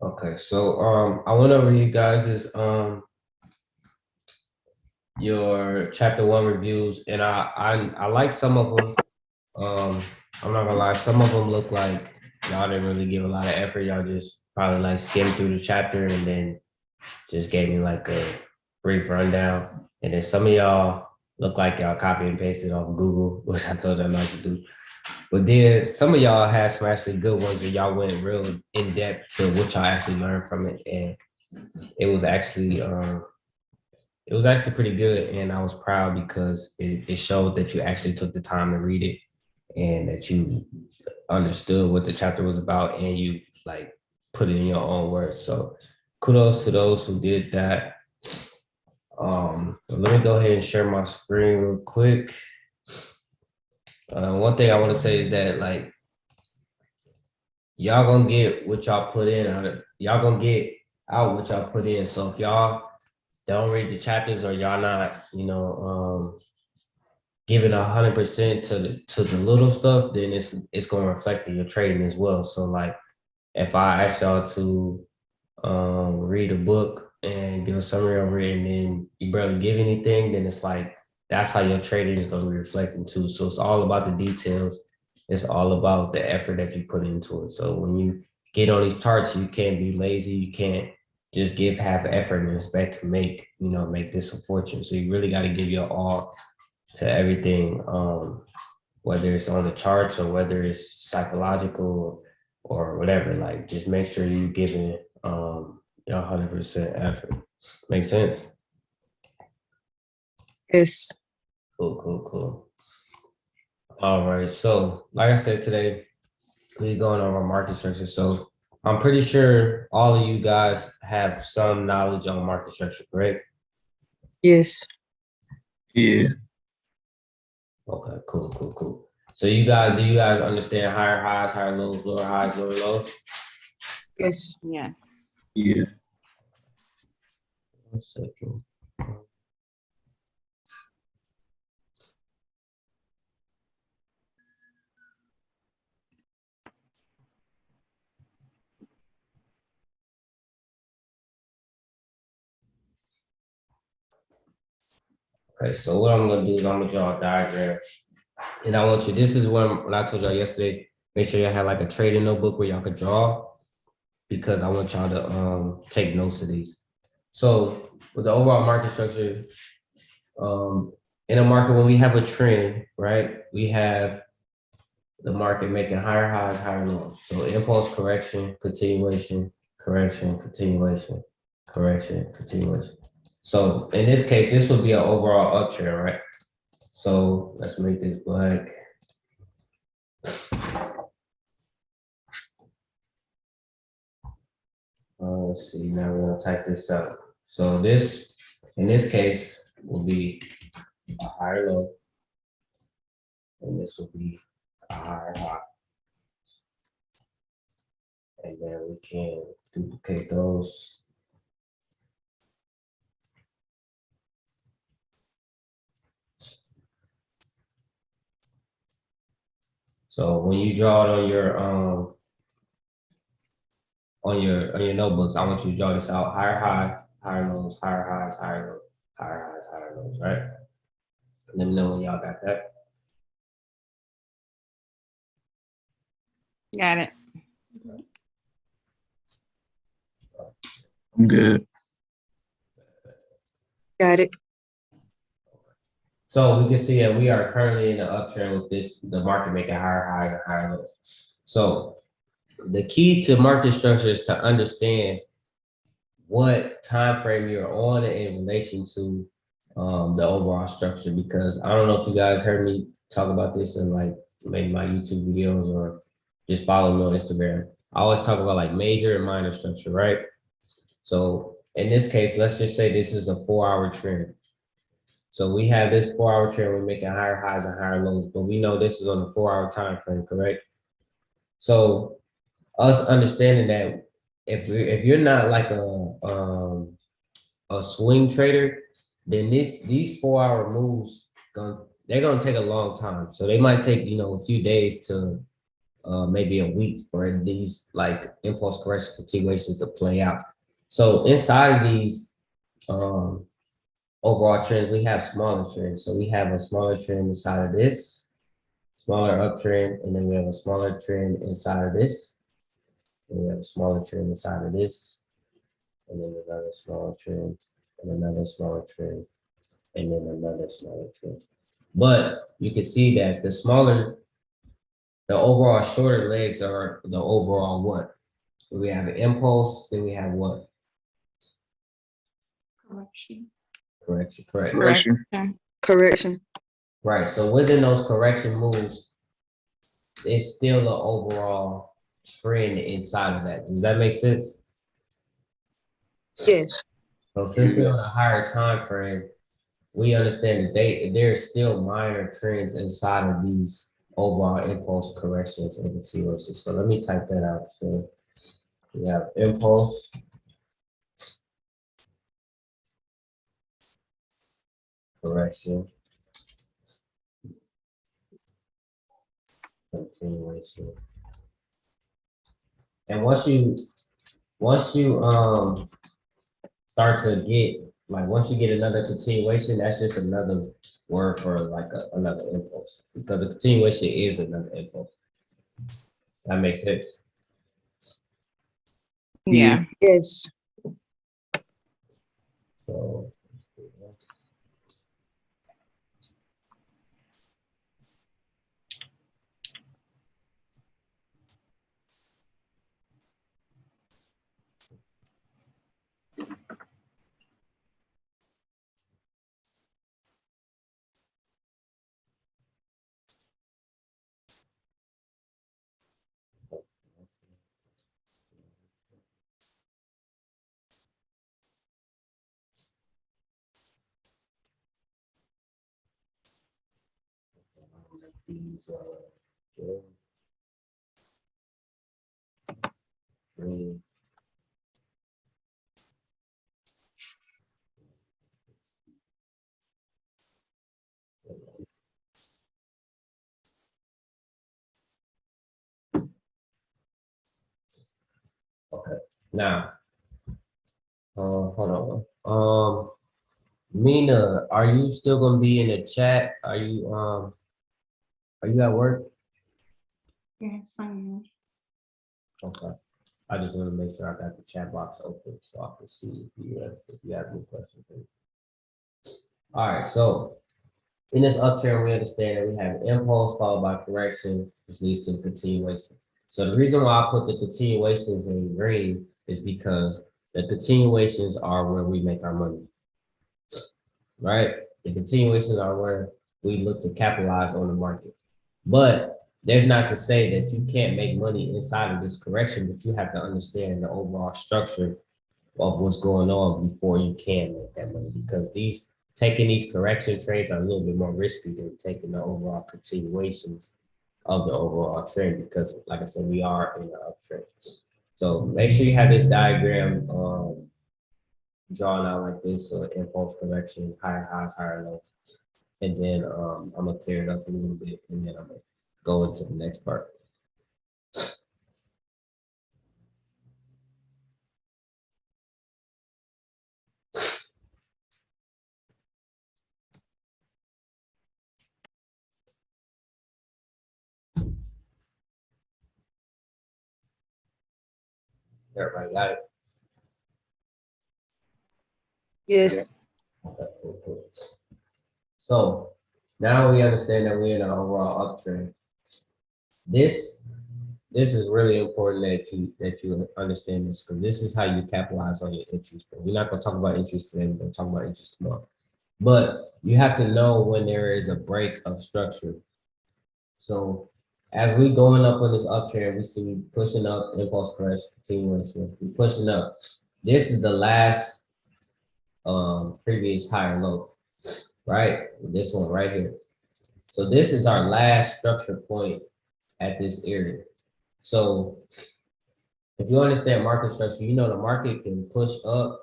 Okay, so I went over you guys' your chapter one reviews, and I like some of them. Um, I'm not gonna lie, some of them look like y'all didn't really give a lot of effort. Y'all just probably like skimmed through the chapter and then just gave me like a brief rundown. And then some of y'all look like y'all copy and pasted off Google, which I told them not to do. But then some of y'all had some actually good ones and y'all went real in depth to what y'all actually learned from it. And it was actually it was actually pretty good. And I was proud because it showed that you actually took the time to read it and that you understood what the chapter was about and you like put it in your own words. So kudos to those who did that. Let me go ahead and share my screen real quick. One thing I want to say is that like y'all gonna get what y'all put in out of y'all gonna get out what y'all put in. So if y'all don't read the chapters or y'all not, giving 100% to the little stuff, then it's gonna reflect in your trading as well. So like if I ask y'all to read a book and give a summary over it, and then you barely give anything, then it's like that's how your trading is going to be reflecting too. So it's all about the details. It's all about the effort that you put into it. So when you get on these charts, you can't be lazy. You can't just give half effort and expect to make this a fortune. So you really got to give your all to everything, whether it's on the charts or whether it's psychological or whatever. Like just make sure you giving your 100% effort. Make sense? Yes. Cool, cool, cool. All right. So, like I said today, we're going over market structure. So, I'm pretty sure all of you guys have some knowledge on market structure, correct? Yes. Yeah. Okay, cool, cool, cool. So, do you guys understand higher highs, higher lows, lower highs, lower lows? Yes. Yes. Yeah. One second. Okay, so what I'm gonna do is I'm gonna draw a diagram, and I want you. This is when I told y'all yesterday. Make sure y'all have like a trading notebook where y'all could draw, because I want y'all to take notes of these. So with the overall market structure, um, in a market when we have a trend, right? We have the market making higher highs, higher lows. So impulse correction, continuation, correction, continuation, correction, continuation. So in this case, this would be an overall uptrend, right? So let's make this black. Let's see, now we're gonna type this out. So this, in this case, will be a higher low, and this will be a higher high. And then we can duplicate those. So when you draw it on your notebooks, I want you to draw this out: higher highs, higher lows, higher highs, higher lows, higher highs, higher lows, right? Let me know when y'all got that. Got it. I'm good. Got it. So we can see that we are currently in the uptrend with the market making higher highs and higher lows. So the key to market structure is to understand what time frame you're on in relation to the overall structure. Because I don't know if you guys heard me talk about this in like maybe my YouTube videos or just follow me on Instagram. I always talk about like major and minor structure, right? So in this case, let's just say this is a 4-hour trend. So we have this 4-hour trend, we're making higher highs and higher lows, but we know this is on a 4-hour time frame, correct? So us understanding that if you're not like a swing trader, then these 4-hour moves they're gonna take a long time. So they might take a few days to maybe a week for these like impulse correction continuations to play out. So inside of these overall trends, we have smaller trends. So we have a smaller trend inside of this, smaller uptrend, and then we have a smaller trend inside of this. And we have a smaller trend inside of this, and then another smaller trend, and another smaller trend, and then another smaller trend. But you can see that the overall shorter legs are the overall what? We have an impulse, then we have what? Correction. Correction, correct. Correction. Correction. Right, so within those correction moves, it's still the overall trend inside of that. Does that make sense? Yes. So since we're on a higher time frame, we understand that there's still minor trends inside of these overall impulse corrections and continuations. So let me type that out. So we have impulse, correction, continuation. And once you start to get once you get another continuation, that's just another word for like another impulse, because a continuation is another impulse. That makes sense. Yeah. Yes. So these three. Okay, now, hold on. Mina, are you still gonna be in the chat? Are you at work? Yes, I am. Okay. I just want to make sure I got the chat box open so I can see if you have any questions. All right, so in this uptrend, we understand that we have impulse followed by correction, which leads to the continuation. So the reason why I put the continuations in green is because the continuations are where we make our money, right? The continuations are where we look to capitalize on the market. But there's not to say that you can't make money inside of this correction, but you have to understand the overall structure of what's going on before you can make that money, because taking these correction trades are a little bit more risky than taking the overall continuations of the overall trend, because like I said, we are in the uptrend. So make sure you have this diagram drawn out like this, so impulse correction, higher highs, higher lows. And then I'm gonna clear it up a little bit, and then I'm gonna go into the next part. Everybody got it? Yes. Okay, cool. So now we understand that we're in an overall uptrend. This is really important that you understand this, because this is how you capitalize on your interest. But we're not going to talk about interest today. We're going to talk about interest tomorrow. But you have to know when there is a break of structure. So as we going up on this uptrend, we see pushing up, impulse correction, continuation. We pushing up. This is the last previous higher low, right? This one right here. So this is our last structure point at this area. So if you understand market structure, you know the market can push up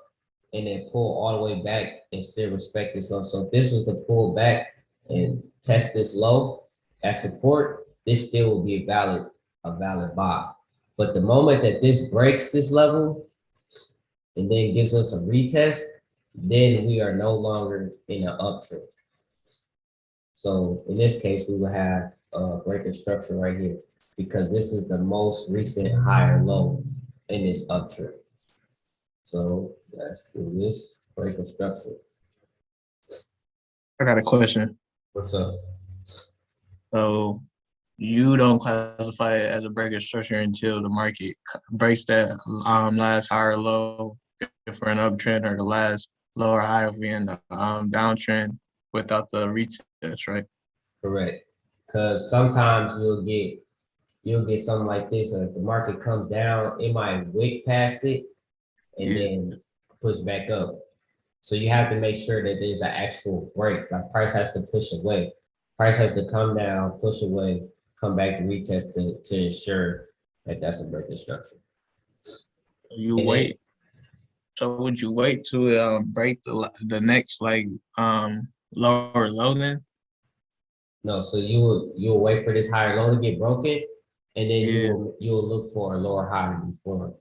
and then pull all the way back and still respect this low. So if this was to pull back and test this low as support, this still will be a valid a valid buy. But the moment that this breaks this level and then gives us a retest, then we are no longer in an uptrend. So in this case, we will have a breaker structure right here because this is the most recent higher low in this uptrend. So let's do this breaker structure. I got a question. What's up? So you don't classify it as a breaker structure until the market breaks that last higher low if we're an uptrend, or the last lower high if we're in the downtrend without the retest, right? Correct. Because sometimes you'll get something like this. If the market comes down, it might wick past it and Yeah. then push back up. So you have to make sure that there's an actual break. Like price has to push away. Price has to come down, push away, come back to retest to ensure that that's a breaking structure. You And wait. So would you wait to break the next lower low then? No, so you'll wait for this higher low to get broken, and then Yeah. you'll look for a lower high to be formed.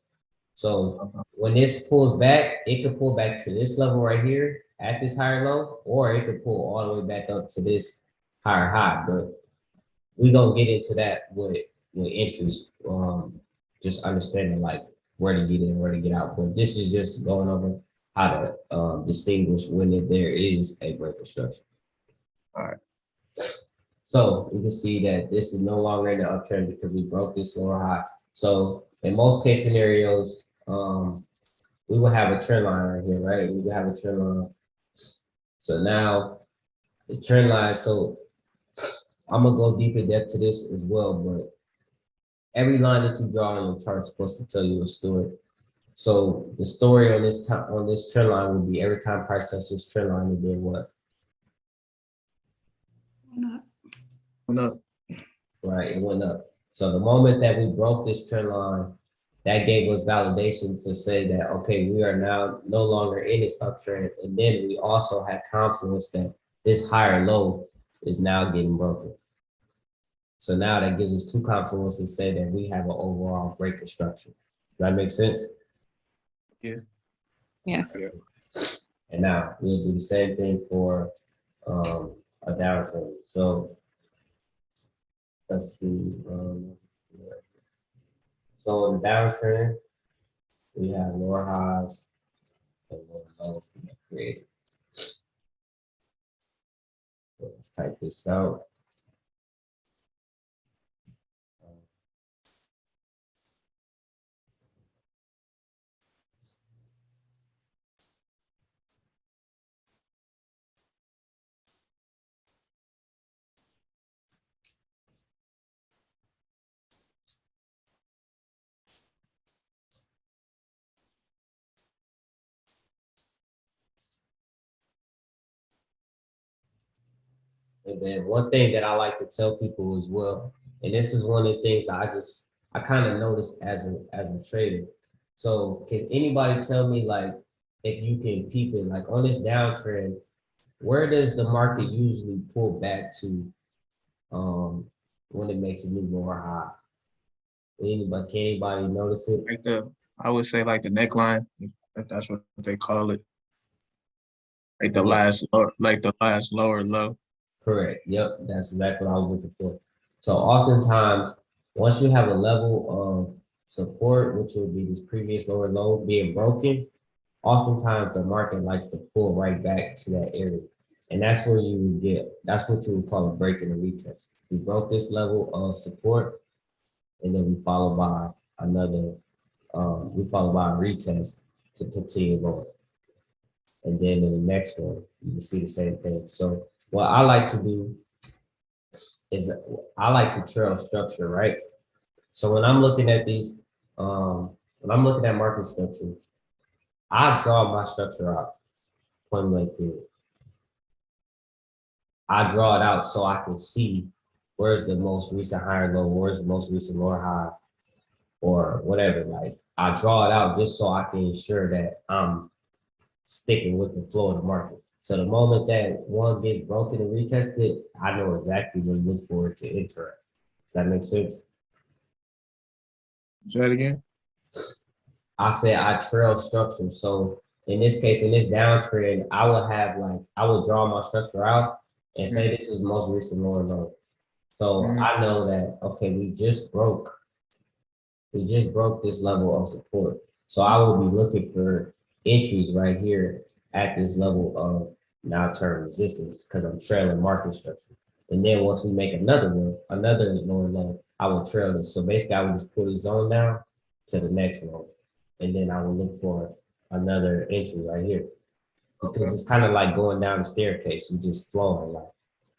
So Uh-huh. when this pulls back, it could pull back to this level right here at this higher low, or it could pull all the way back up to this higher high. But we gonna get into that with interest, just understanding like where to get in, where to get out. But this is just going over how to distinguish when there is a breaker structure. All right. So you can see that this is no longer in the uptrend because we broke this lower high. So in most case scenarios, we will have a trend line right here, right? We will have a trend line. So now the trend line, so I'm gonna go deep in depth to this as well, but every line that you draw on your chart is supposed to tell you a story. So the story on this time on this trend line would be every time price touches this trend line, it did what? No. Right, it went up. So the moment that we broke this trend line, that gave us validation to say that, okay, we are now no longer in this uptrend. And then we also had confidence that this higher low is now getting broken. So now that gives us two confidence to say that we have an overall breaker structure. Does that make sense? Yes. And now we'll do the same thing for a downtrend. So let's see. So in the downtrend, we have lower highs and lower lows we have created. So let's type this out. And then one thing that I like to tell people as well, and this is one of the things I kind of noticed as a trader. So can anybody tell me like if you can peep it like on this downtrend, where does the market usually pull back to when it makes a new lower high? Can anybody notice it? I would say like the neckline, if that's what they call it. Like the last lower low. Correct. Yep, that's exactly what I was looking for. So oftentimes, once you have a level of support, which would be this previous lower low being broken, oftentimes the market likes to pull right back to that area. And that's where you would that's what you would call a break and a retest. We broke this level of support, and then we follow by another, we follow by a retest to continue going. And then in the next one, you can see the same thing. So what I like to do is I like to trail structure, right? So when I'm looking at these, when I'm looking at market structure, I draw my structure out, point blank period. I draw it out so I can see where's the most recent higher low, where's the most recent lower high, or whatever. Like I draw it out just so I can ensure that I'm sticking with the flow of the market. So the moment that one gets broken and retested, I know exactly when to look for it to enter. Does that make sense? Say that again. I said I trail structure. So in this case, in this downtrend, I would have like, I would draw my structure out and say this is most recent lower low. So Mhm. I know that, okay, we just broke this level of support. So I will be looking for entries right here at this level of now term resistance because I'm trailing market structure. And then once we make another one, another lower low, I will trail this. So basically I would just pull the zone down to the next low. And then I will look for another entry right here. Because it's kind of like going down the staircase. We just flowing like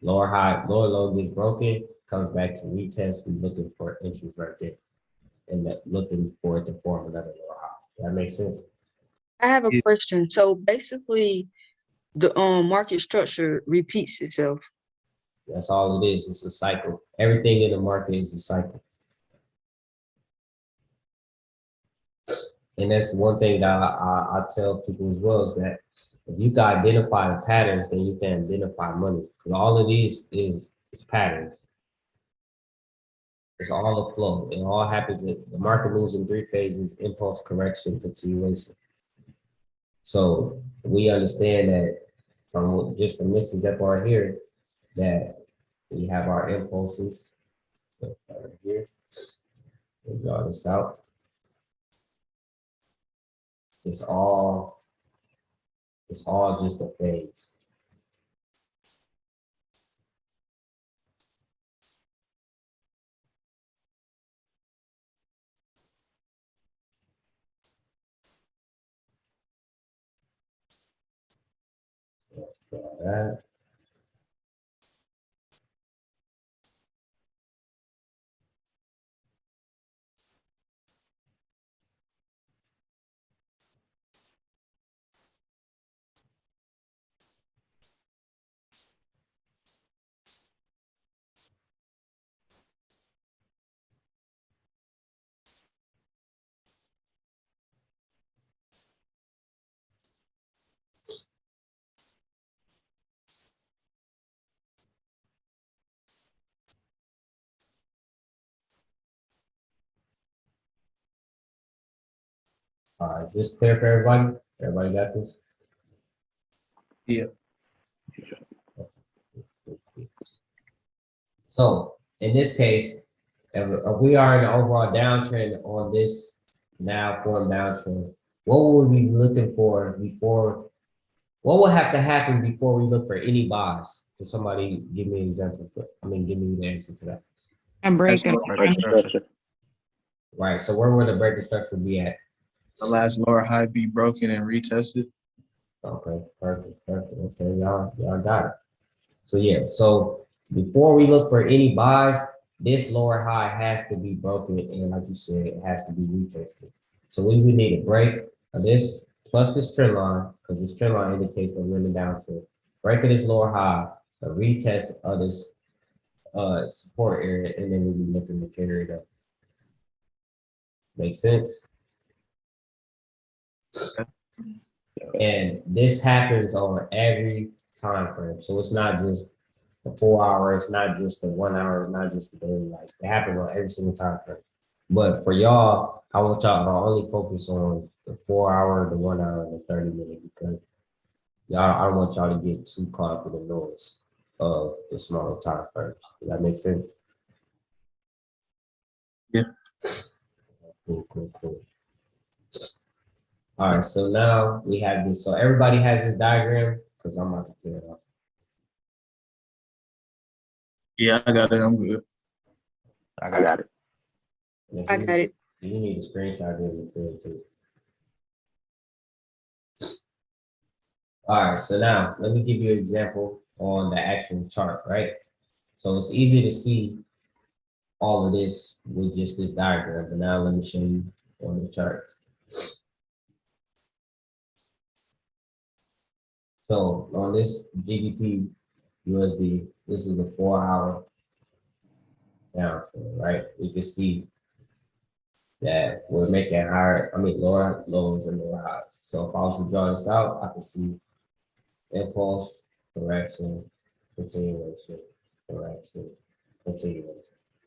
lower high, lower low gets broken, comes back to retest. We're looking for entries right there and that looking for it to form another lower high. That makes sense. I have a Yeah. question. So basically, the market structure repeats itself. That's all it is. It's a cycle. Everything in the market is a cycle. And that's one thing that I tell people as well is that if you can identify the patterns, then you can identify money. Because all of these is patterns. It's all a flow. It all happens. The market moves in three phases: impulse, correction, continuation. So we understand that from just from this example right here, that we have our impulses. So start right here. We'll draw this out. It's all just a phase. Let's draw that. All right, is this clear for everybody? Everybody got this? Yeah. So in this case, if we are in an overall downtrend on this now form downtrend, what would we be looking for before? What would have to happen before we look for any buys? Can somebody give me an example? Give me the answer to that. A break That's and market structure. Right. So where would the breaker structure be at? The last lower high be broken and retested. Okay, perfect. Okay, y'all got it. So yeah, so before we look for any buys, this lower high has to be broken, and like you said, it has to be retested. So we would need a break of this plus this trend line, because this trend line indicates that we're in the downtrend. Break of this lower high, a retest of this support area, and then we'll be looking to carry it up. Make sense? And this happens on every time frame. So it's not just the 4 hour, it's not just the 1 hour, it's not just the daily life. It happens on every single time frame. But for y'all, I want y'all to only focus on the 4 hour, the 1 hour, and the 30 minute because y'all, I don't want y'all to get too caught up in the noise of the smaller time frames. Does that make sense? Yeah. Cool. All right, so now we have this. So everybody has this diagram because I'm about to clear it up. Yeah, I got it. I'm good. I got it. And if I you- got it. if you need a screenshot, then you could too. All right, so now let me give you an example on the actual chart, right? So it's easy to see all of this with just this diagram, but now let me show you on the chart. So on this GBP USD, this is the 4 hour downtrend, right? You can see that we're making lower lows and lower highs. So if I was to draw this out, I can see impulse, correction, continuation, correction, continuation.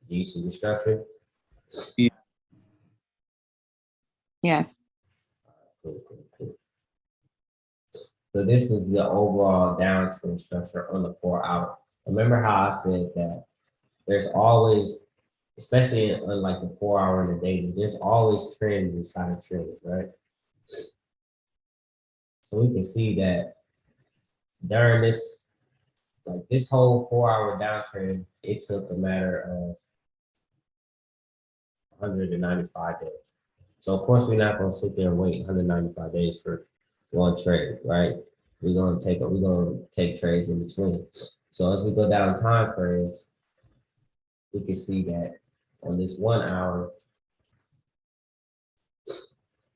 Do you see the structure? Yeah. Yes. Cool, cool, cool. So this is the overall downtrend structure on the 4 hour. Remember how I said that there's always, especially in like the 4 hour and the daily, there's always trends inside of trends, right? So we can see that during this, like this whole 4 hour downtrend, it took a matter of 195 days. So of course, we're not gonna sit there and wait 195 days for one trade, right? We're gonna take trades in between. So as we go down time frames, we can see that on this 1 hour,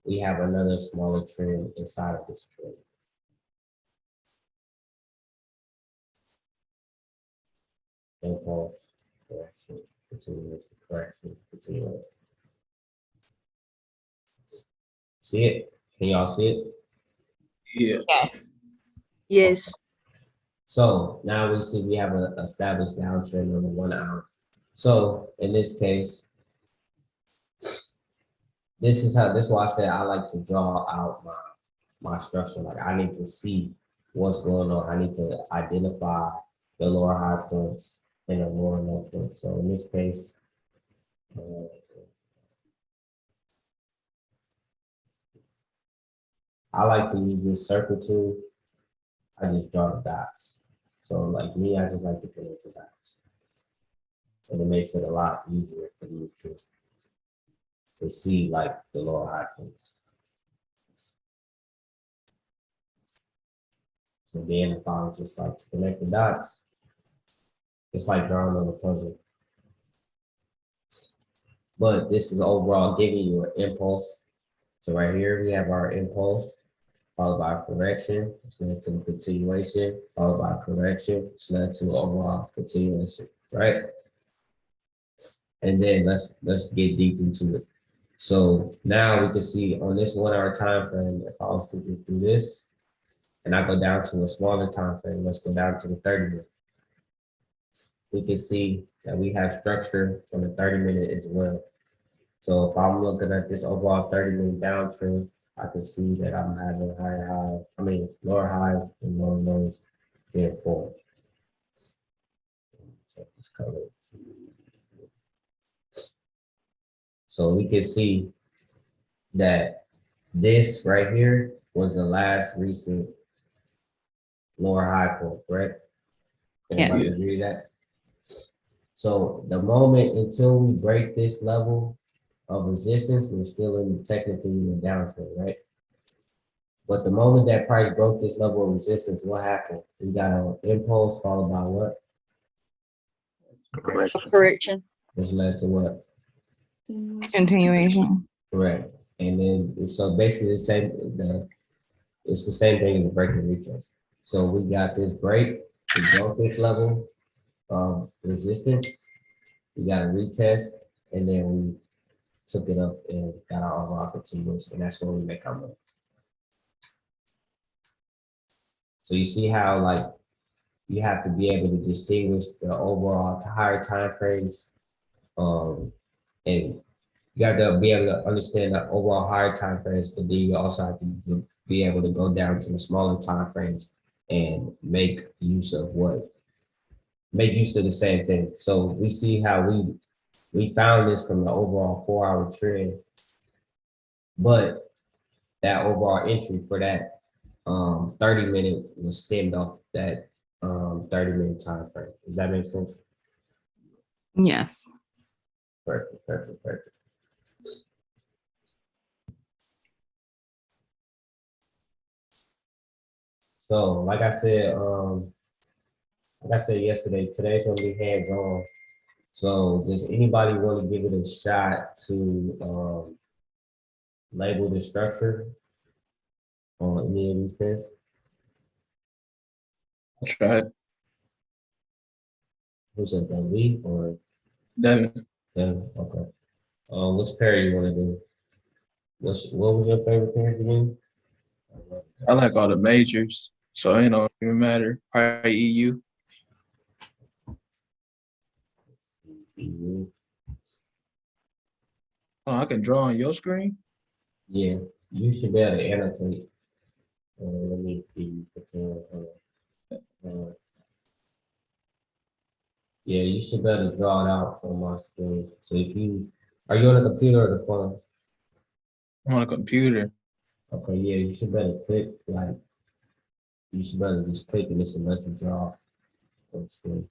we have another smaller trend inside of this trend. Impulse, correction, continuous, correction, continuous. See it? Can y'all see it? Yeah. Yes. Yes. So now we see we have an established downtrend on the 1 hour. So in this case, this is why I said I like to draw out my structure. Like I need to see what's going on. I need to identify the lower high points and the lower low points. So in this case, I like to use this circle tool. I just draw the dots. So like me, I just like to connect the dots. And it makes it a lot easier for me to see like the lower high points. So then if I would just like to connect the dots, it's like drawing on a puzzle. But this is overall giving you an impulse. So right here we have our impulse, followed by correction, which led to a continuation, followed by correction, which led to overall continuation, right? And then let's get deep into it. So now we can see on this 1 hour time frame, if I was to just do this, and I go down to a smaller time frame, let's go down to the 30-minute. We can see that we have structure on the 30-minute as well. So if I'm looking at this overall 30-minute downtrend, I can see that I'm having lower highs and lower lows being formed. So we can see that this right here was the last recent lower high point, correct? Everybody Yes. agree that? So the moment until we break this level of resistance, we're still technically in the downtrend, right? But the moment that price broke this level of resistance, what happened? We got an impulse followed by what? Correction. Correction. Which led to what? Continuation. Correct. And then so basically it's the same thing as a break and retest. So we got this break, we broke this level of resistance, we got a retest, and then we took it up and got our overall continuation, and that's where we make our money. So you see how like you have to be able to distinguish the overall higher time frames, and you have to be able to understand the overall higher time frames, but then you also have to be able to go down to the smaller time frames and make use of the same thing. So we see how we found this from the overall 4 hour trend, but that overall entry for that 30-minute was stemmed off that 30-minute time frame. Does that make sense? Yes. Perfect, perfect, perfect. So like I said yesterday, today's gonna be hands-on. So does anybody want to give it a shot to label the structure on any of these pairs? I'll try it. Who said that, Lee or Devin. them? Okay. Which pair you want to do? What was your favorite pairs again? I like all the majors, so it don't even matter. Probably EU. EU. Oh, I can draw on your screen. Yeah, you should be able to annotate. Let me see. Yeah, you should be able to draw it out on my screen. So if you, are you on the computer or the phone? I'm on a computer. Okay, yeah, you should be able to click, like, you should be able to just click and it should let you draw on the screen.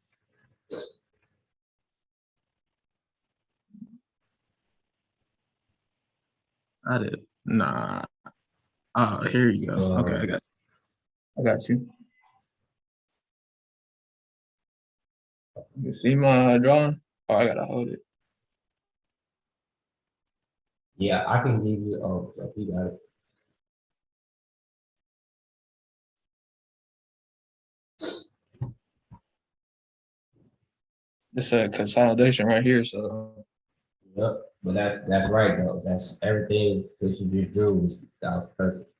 I did. Nah. Oh, here you go. Okay, I got you. You see my drawing? Oh, I gotta hold it. Yeah, I can give you, oh, you got it. It's a consolidation right here, so Yep, but that's right though. That's everything that you just drew that was perfect.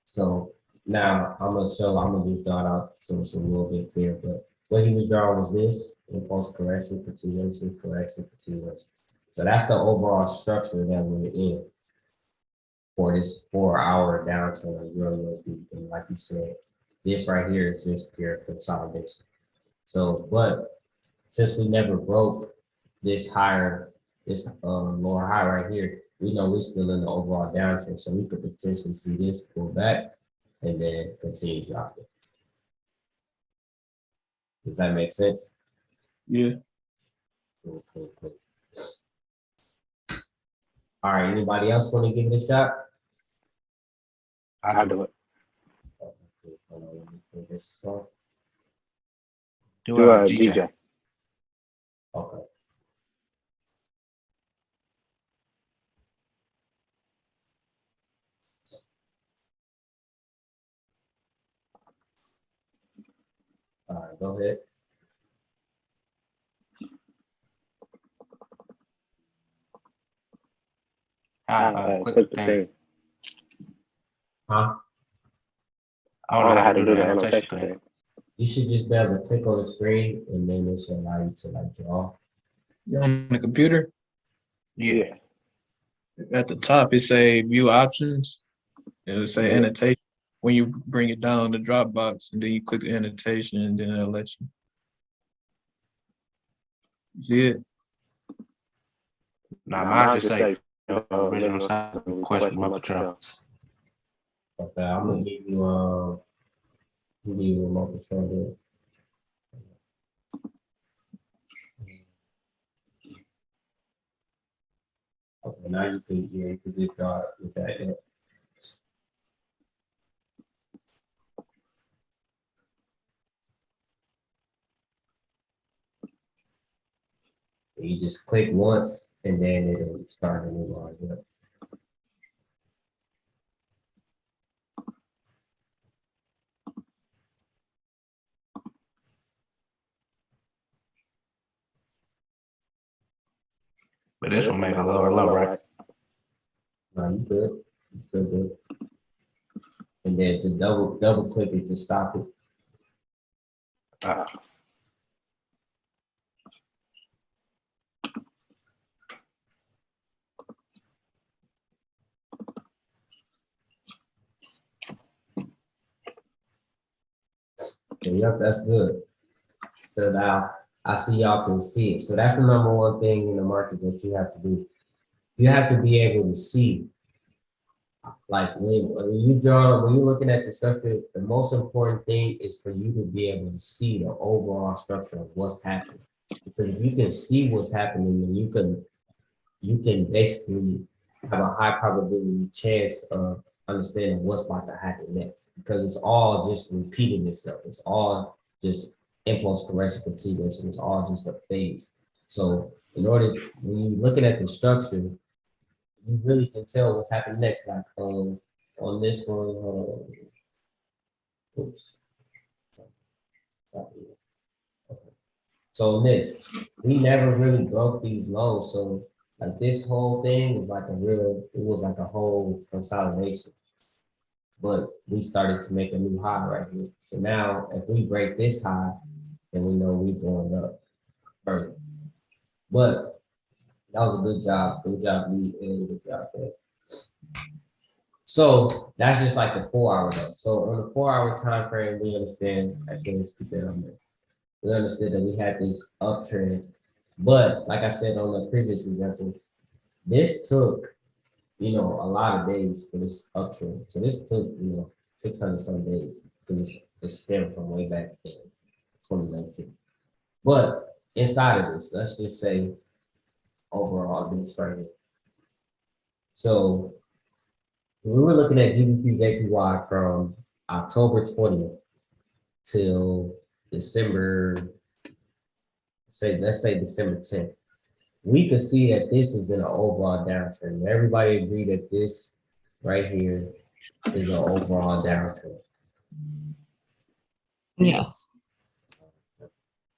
So now I'm gonna just draw it out so it's a little bit clear. But what he was drawing was this: impulse correction, continuation, correction, continuation. So that's the overall structure that we're in for this 4 hour downturn on Euro USD. And like you said, this right here is just pure consolidation. So, but since we never broke this higher, this lower high right here, we know we're still in the overall downtrend, so we could potentially see this pull back and then continue dropping. Does that make sense? yeah. Cool. All right, anybody else want to give it a shot? I'll do it. Okay, hold on, let me pull this off. Do GJ. Okay. All right, go ahead. Click the thing. Huh? I don't know how to do the annotation thing. You should just be able to click on the screen and then it should allow you to like draw. You on the computer? Yeah. At the top, it say view options. It'll say Yeah. annotation. When you bring it down the drop box, and then you click the annotation, and then it'll let you. See it? Nah, mine just say original sign, question mark control. Okay, I'm gonna give you a remote control here. Okay, now you can just draw it with that. Yeah. You just click once and then it'll start a new line. Yeah. But this one make a lower low, right? No, you good. You still good. And then to double click it to stop it. Yep, that's good. So now I see y'all can see it. So that's the number one thing in the market that you have to do. You have to be able to see. Like when you're looking at the structure, the most important thing is for you to be able to see the overall structure of what's happening. Because if you can see what's happening, then you can basically have a high probability chance of understanding what's about to happen next. Because it's all just repeating itself. It's all just impulse correction, continuation. It's all just a phase. So in order, when you're looking at the structure, you really can tell what's happening next. Like on this one, oops. So on this, we never really broke these lows. So like this whole thing is like it was like a whole consolidation. But we started to make a new high right here. So now if we break this high, then we know we're going up further. But that was a good job. Good job, Lee, and good job there. So that's just like the 4 hour though. So on the 4 hour time frame, we understand, actually, let's keep that on there. We understood that we had this uptrend, but like I said on the previous example, this took, a lot of days for this uptrend. So this took, 600 some days because it stemmed from way back in 2019. But inside of this, let's just say overall this right here. So we were looking at GDP JPY from October 20th till December, let's say December 10th. We could see that this is in an overall downtrend. Everybody agree that this right here is an overall downtrend. Yes.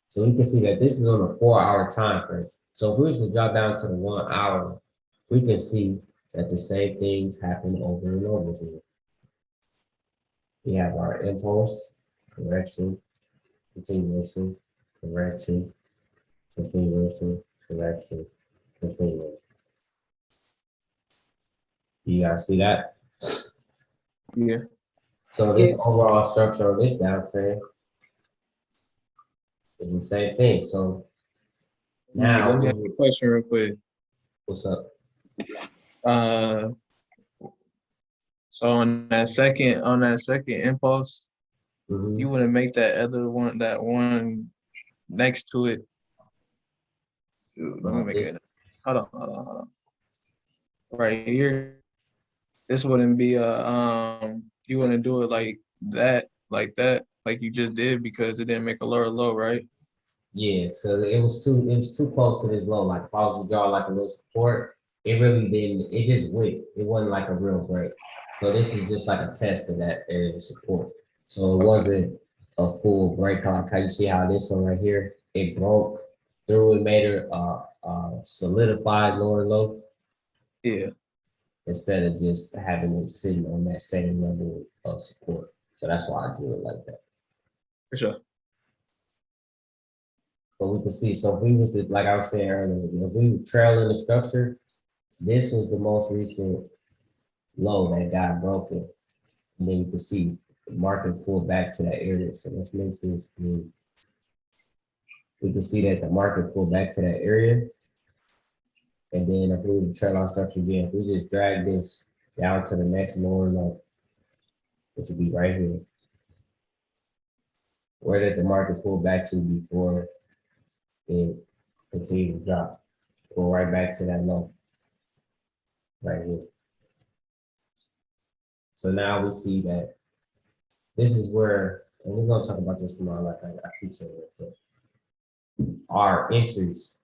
So we can see that this is on a 4 hour time frame. So if we was to drop down to the 1 hour, we can see that the same things happen over and over again. We have our impulse, correction, continuation, correction, continuation, correction, continuation. You guys see that? Yeah. So this Yes. overall structure of this downtrend is the same thing. So now, Let me ask you a question real quick. what's up? Uh, so on that second impulse, Mhm. you wouldn't make that one next to it. Shoot, let me make it. Hold on. Right here, this wouldn't be you wouldn't do it like that, like you just did because it didn't make a lower low, right? Yeah, so it was too close to this low. Like if I was to draw like a little support, it really didn't, it just went. It wasn't like a real break. So this is just like a test of that area of support. So it wasn't a full break. Like how you see how this one right here, it broke through and made a solidified lower low Yeah, instead of just having it sitting on that same level of support. So that's why I drew it like that. for sure. But we can see, so if we was to, like I was saying earlier, if we were trailing the structure, this was the most recent low that got broken. And then you can see the market pulled back to that area. So let's make this blue. We can see that the market pulled back to that area. And then if we were to trail our structure again, if we just drag this down to the next lower low, which would be right here. Where did the market pull back to before it continued to drop? Go right back to that low. Right here. So now we see that this is where, and we're gonna talk about this tomorrow, like I keep saying it, but our entries.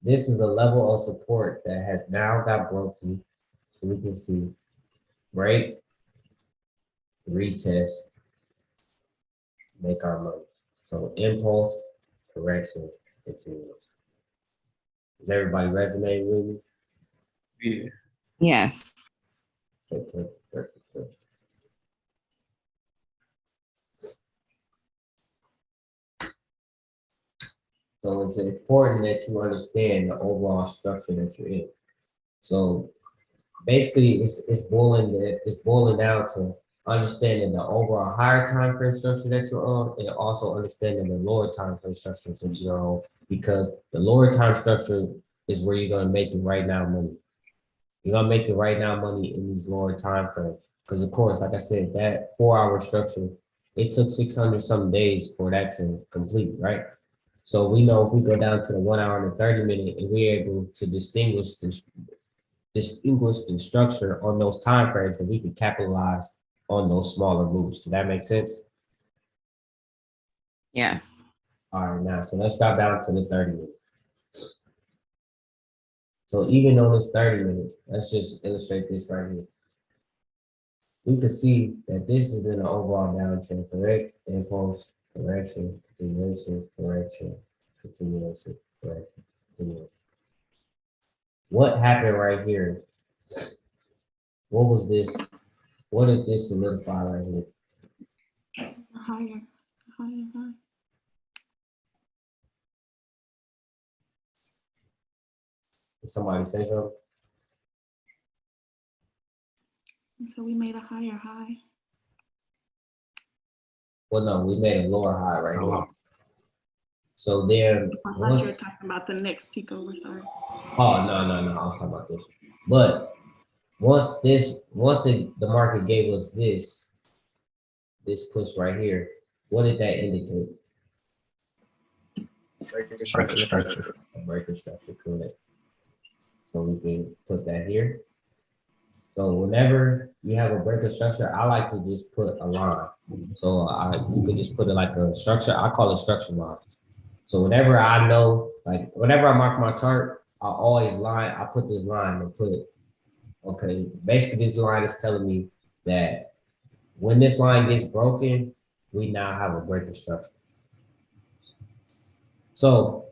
This is a level of support that has now got broken. So we can see break, retest, make our money. So impulse, correction, continuous. Is everybody resonating with me? Yeah. Yes. Okay. So it's important that you understand the overall structure that you're in. So basically, it's boiling down to understanding the overall higher time frame structure that you're on, and also understanding the lower time frame structure that you're on, because the lower time structure is where you're gonna make the right now money. You're gonna make the right now money in these lower time frames. Because of course, like I said, that 4 hour structure, it took 600 some days for that to complete, right? So we know if we go down to the 1 hour and the 30 minute, and we're able to distinguish the structure on those time frames, that we can capitalize on those smaller moves. Does that make sense? Yes. All right, now, so let's drop down to the 30 minute. So even on this 30 minute, let's just illustrate this right here. We can see that this is in an overall downtrend, correct? Impulse, correction, continuation, correction, continuation, correction, continuation. What happened right here? What was this? What did this solidify right here? Higher. Did somebody say something? So we made a higher high. Well, no, we made a lower high right here. Hello. So then I thought you were once, talking about the next peak over, sorry. oh, no, I was talking about this. But once the market gave us this push right here, what did that indicate? Breaker Breaker structure. A breaker structure, correct. So we can put that here. So whenever you have a breaker structure, I like to just put a line. So you could just put it like a structure. I call it structure lines. So whenever I know, like whenever I mark my chart, I put this line and put, okay, basically this line is telling me that when this line gets broken, we now have a breaker structure. So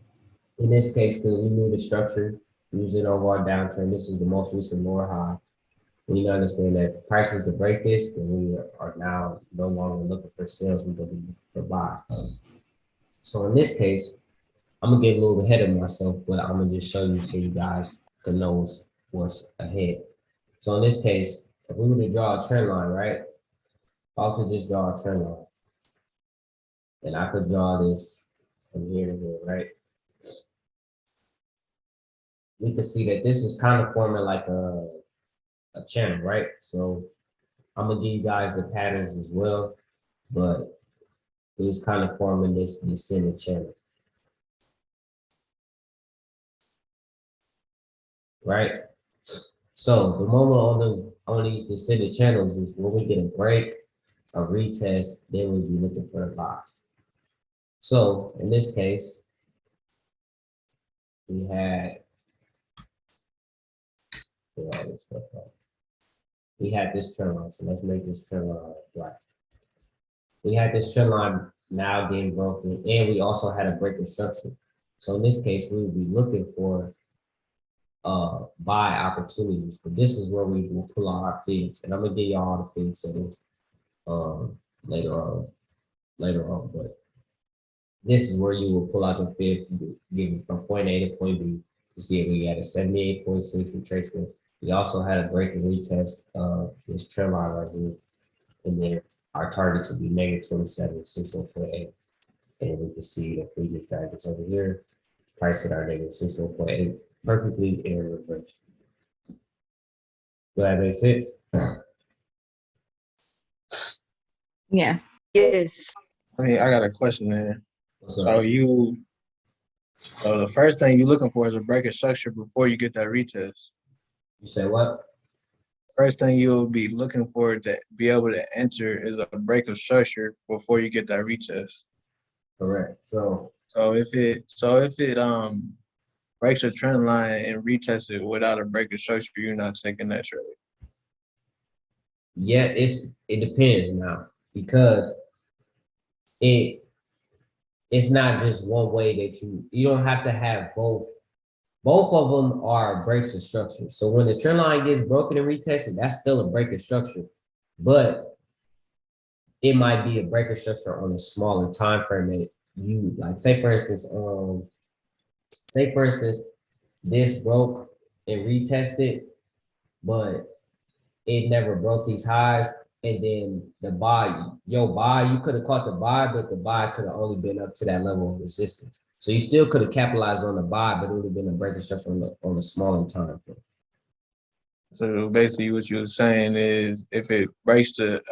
in this case, we knew the structure using overall downtrend. This is the most recent lower high. We need to understand that if the price was to break this, then we are now no longer looking for sales, we're going to be for buys. So in this case, I'm gonna get a little ahead of myself, but I'm gonna just show you so you guys can know what's ahead. So in this case, if we were to draw a trend line, right? Also just draw a trend line. And I could draw this from here to here, right? We could see that this was kind of forming like a channel, right? So I'm gonna give you guys the patterns as well, but it was kind of forming this descending channel. Right? So the moment on these descending channels is when we get a break, a retest, then we'll be looking for the buys. So in this case, we had this stuff up. We had this trend line, so let's make this trend line right. We had this trend line now getting broken, and we also had a breaking structure. So in this case, we would be looking for buy opportunities, but this is where we will pull out our feeds, and I'm gonna give y'all all the feed settings later on, but this is where you will pull out your feed, given from point A to point B. You see it, we had a 78.6 retracement. We also had a break and retest of this trend line right here, and then our targets would be -27, 61.8, and we can see the previous drivers over here, price at our -61.8. Perfectly in reverse. Do that make sense? Yes. Yes. I mean, I got a question there. What's up? So the first thing you're looking for is a breaker structure before you get that retest. You say what? First thing you'll be looking for to be able to enter is a breaker structure before you get that retest. Correct. So So if it breaks a trend line and retests it without a breaker structure, you're not taking that trade. yeah, it depends now, because it's not just one way that you don't have to have both. Both of them are breaks of structure. So when the trend line gets broken and retested, that's still a break of structure, but it might be a break of structure on a smaller time frame that you like. Say for instance, this broke and retested, but it never broke these highs. And then the buy, you could have caught the buy, but the buy could have only been up to that level of resistance. So you still could have capitalized on the buy, but it would have been a breaking structure on a smaller time frame. So basically what you were saying is if it breaks the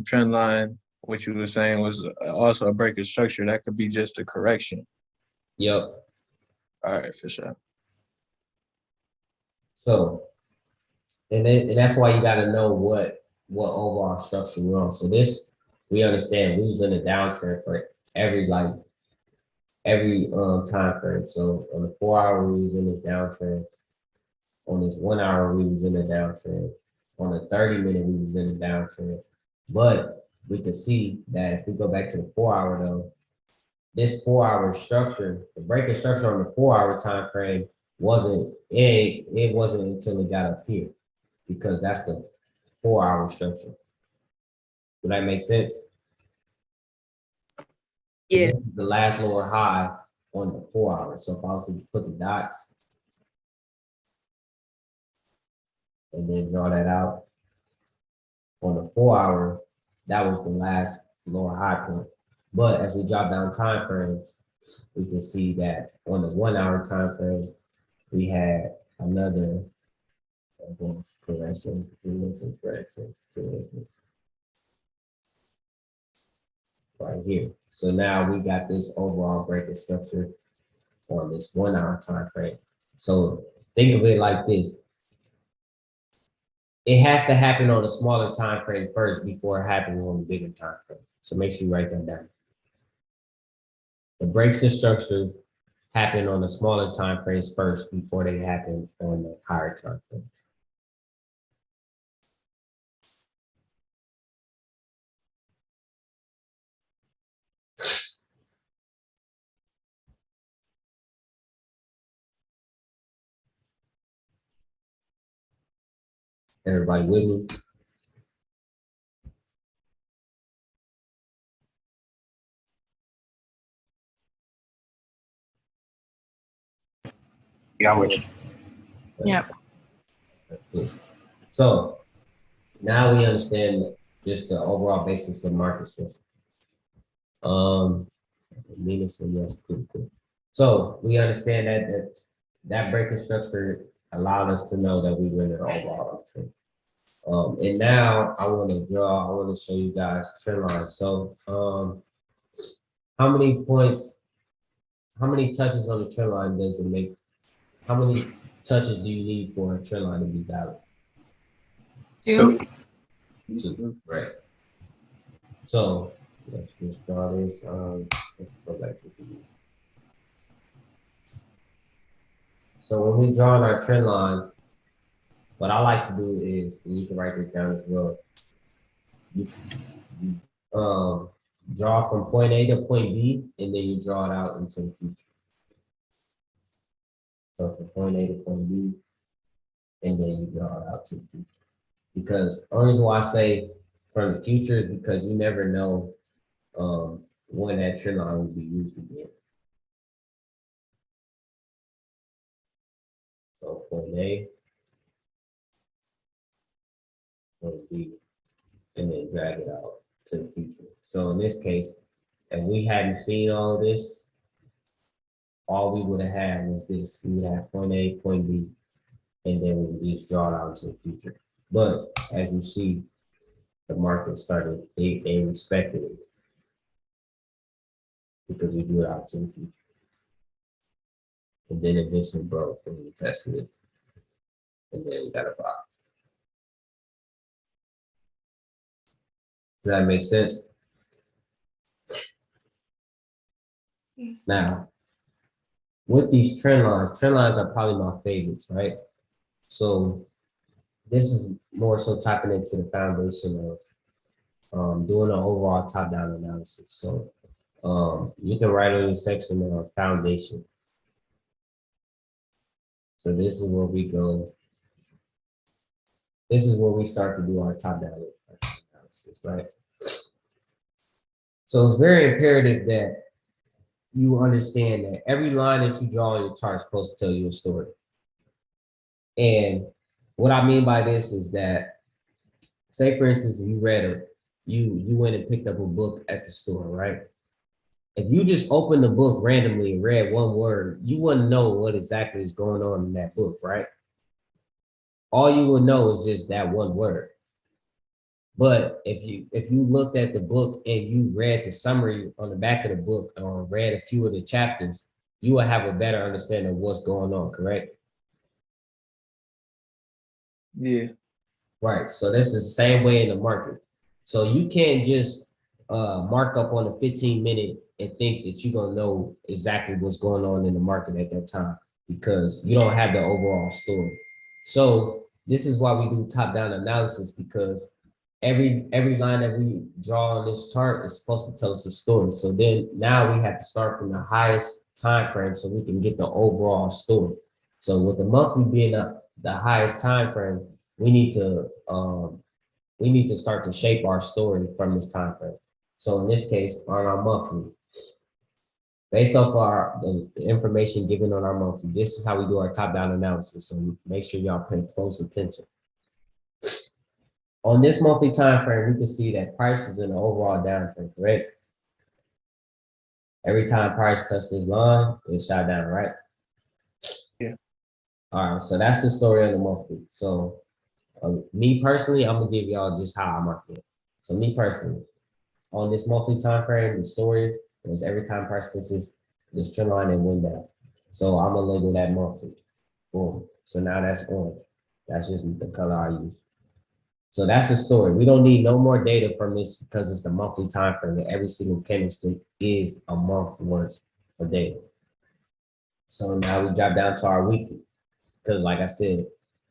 trend line, what you were saying was also a breaker structure, that could be just a correction. Yep. All right, for sure. So, and that's why you got to know what overall structure we're on. So this, we understand we was in a downtrend for every time frame. So on the 4 hour, we was in this downtrend. On this 1 hour, we was in a downtrend. On the 30-minute, we was in a downtrend. But we could see that if we go back to the 4 hour though, this 4 hour structure, the breaking structure on the 4 hour time frame wasn't until it got up here, because that's the 4 hour structure. Does that make sense? Yeah. This is the last lower high on the 4 hours. So if I was to put the dots and then draw that out, On the 4 hour, that was the last lower high point. But as we drop down time frames, we can see that on the 1 hour time frame, we had another correction, right here. So now we got this overall breaking structure on this 1 hour time frame. So think of it like this. It has to happen on a smaller time frame first before it happens on the bigger time frame. So make sure you write that down. The breaks and structures happen on the smaller time frames first before they happen on the higher time frames. Everybody with me? Yeah, I'm with you. Yep. That's good. So now we understand just the overall basis of market structure. Nina said yes, cool. So we understand that breaking structure allowed us to know that we were in an overall uptrend. And now I want to show you guys trend lines. So how many touches on the trend line does it make? How many touches do you need for a trend line to be valid? 2. 2, right? So let's just draw this. Let's go back to the. So when we draw our trend lines, what I like to do is, and you can write this down as well. You draw from point A to point B, and then you draw it out into the future. So from point A to point B, and then you draw it out to the future. Because the only reason why I say from the future is because you never know when that trend line will be used again. So point A, point B, and then drag it out to the future. So in this case, if we hadn't seen all of this, all we would have had was this. We would have point A, point B, and then we would just draw it out to the future. But as you see, the market started, they respected it because we drew it out to the future. And then it eventually broke and we tested it. And then we got a buy. Does that make sense? Yes. Now, with these trend lines are probably my favorites, right? So this is more so tapping into the foundation of doing an overall top-down analysis. So you can write on your section of foundation. So this is where we go. This is where we start to do our top-down analysis, right? So it's very imperative that you understand that every line that you draw on your chart is supposed to tell you a story. And what I mean by this is that, say for instance, you went and picked up a book at the store, right? If you just opened the book randomly and read one word, you wouldn't know what exactly is going on in that book, right? All you would know is just that one word. But if you looked at the book and you read the summary on the back of the book or read a few of the chapters, you will have a better understanding of what's going on, correct? Yeah. Right. So this is the same way in the market. So you can't just mark up on the 15-minute and think that you're gonna know exactly what's going on in the market at that time because you don't have the overall story. So this is why we do top-down analysis, because every line that we draw on this chart is supposed to tell us a story. So then now we have to start from the highest time frame so we can get the overall story. So with the monthly being the highest time frame, we need to start to shape our story from this time frame. So in this case, on our monthly, based off the information given on our monthly, this is how we do our top-down analysis. So make sure y'all pay close attention. On this monthly time frame, we can see that price is in the overall downtrend, correct? Every time price touched this line, it shot down, right? Yeah. All right, so that's the story of the monthly. So, me personally, I'm gonna give y'all just how I mark it. So, me personally, on this monthly time frame, the story was every time price touches this trend line, it went down. So, I'm gonna label that monthly. Boom. So now that's orange. That's just the color I use. So that's the story. We don't need no more data from this because it's the monthly time frame. And every single candlestick is a month worth of data. So now we drop down to our weekly. Because like I said,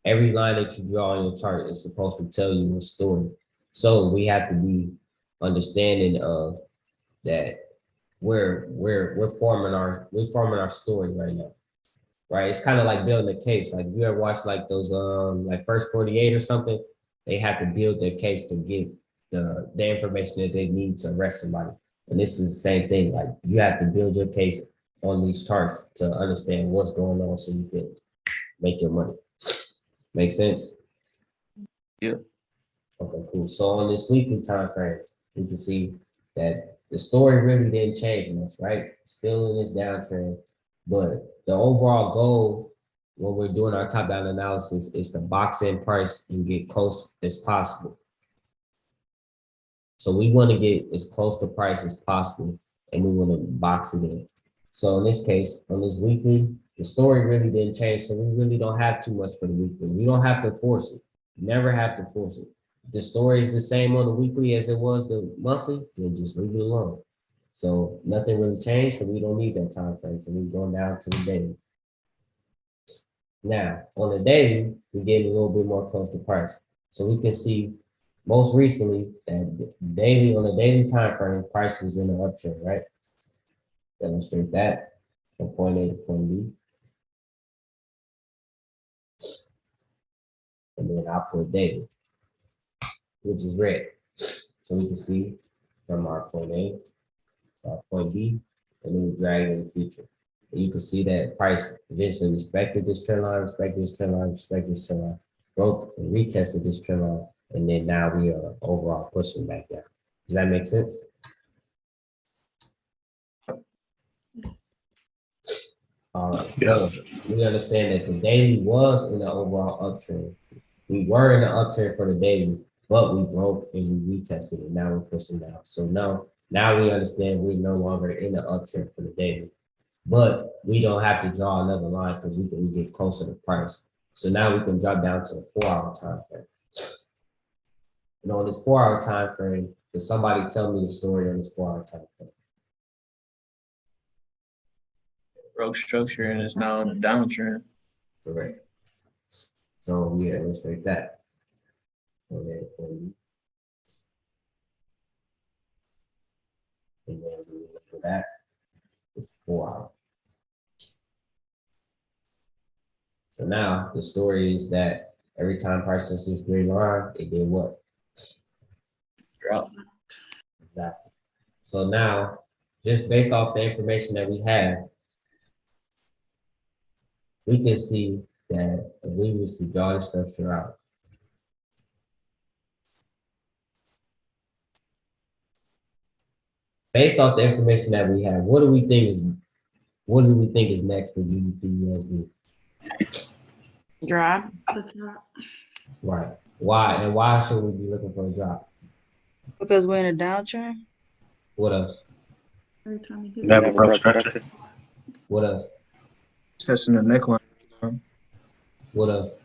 every line that you draw on your chart is supposed to tell you a story. So we have to be understanding of that we're forming our story right now. Right? It's kind of like building a case. Like you ever watch like those like First 48 or something, they have to build their case to get the information that they need to arrest somebody. And this is the same thing. Like you have to build your case on these charts to understand what's going on so you can make your money. Make sense? Yeah. Okay, cool. So on this weekly time frame, you can see that the story really didn't change much, right? Still in this downtrend, but the overall goal when we're doing our top-down analysis is to box in price and get close as possible. So we want to get as close to price as possible, and we want to box it in. So in this case, on this weekly, the story really didn't change, so we really don't have too much for the weekly. We don't have to force it. Never have to force it. If the story is the same on the weekly as it was the monthly, then just leave it alone. So nothing really changed, so we don't need that time frame. So we're going down to the daily. Now, on the daily, we get a little bit more close to price. So we can see most recently that daily on the daily time frame, price was in the uptrend, right? Illustrate that from point A to point B. And then I'll put daily, which is red. So we can see from our point A to our point B, and then we drag in the future. And you can see that price eventually respected this trend line, respected this trend line, respected this trend line, broke and retested this trend line, and then now we are overall pushing back down. Does that make sense? All right. Yeah. We understand that the daily was in the overall uptrend. We were in the uptrend for the daily, but we broke and we retested it. Now we're pushing down. So now we understand we're no longer in the uptrend for the daily. But we don't have to draw another line because we can get closer to price. So now we can drop down to a 4-hour time frame. And on this 4-hour time frame, does somebody tell me the story on this 4-hour time frame? Broke structure and it's now in a downtrend. Correct. So we illustrate that. And then we look for that. It's 4 hours. So now the story is that every time price touches this green line, it did what? Drop. Exactly. So now, just based off the information that we have, we can see that if we was to draw the structure out, based off the information that we have, what do we think is next for GBP USD? Drop. Right. Why? And why should we be looking for a drop? Because we're in a downtrend. What else? Never broke structure. What else? Testing the neckline. What else?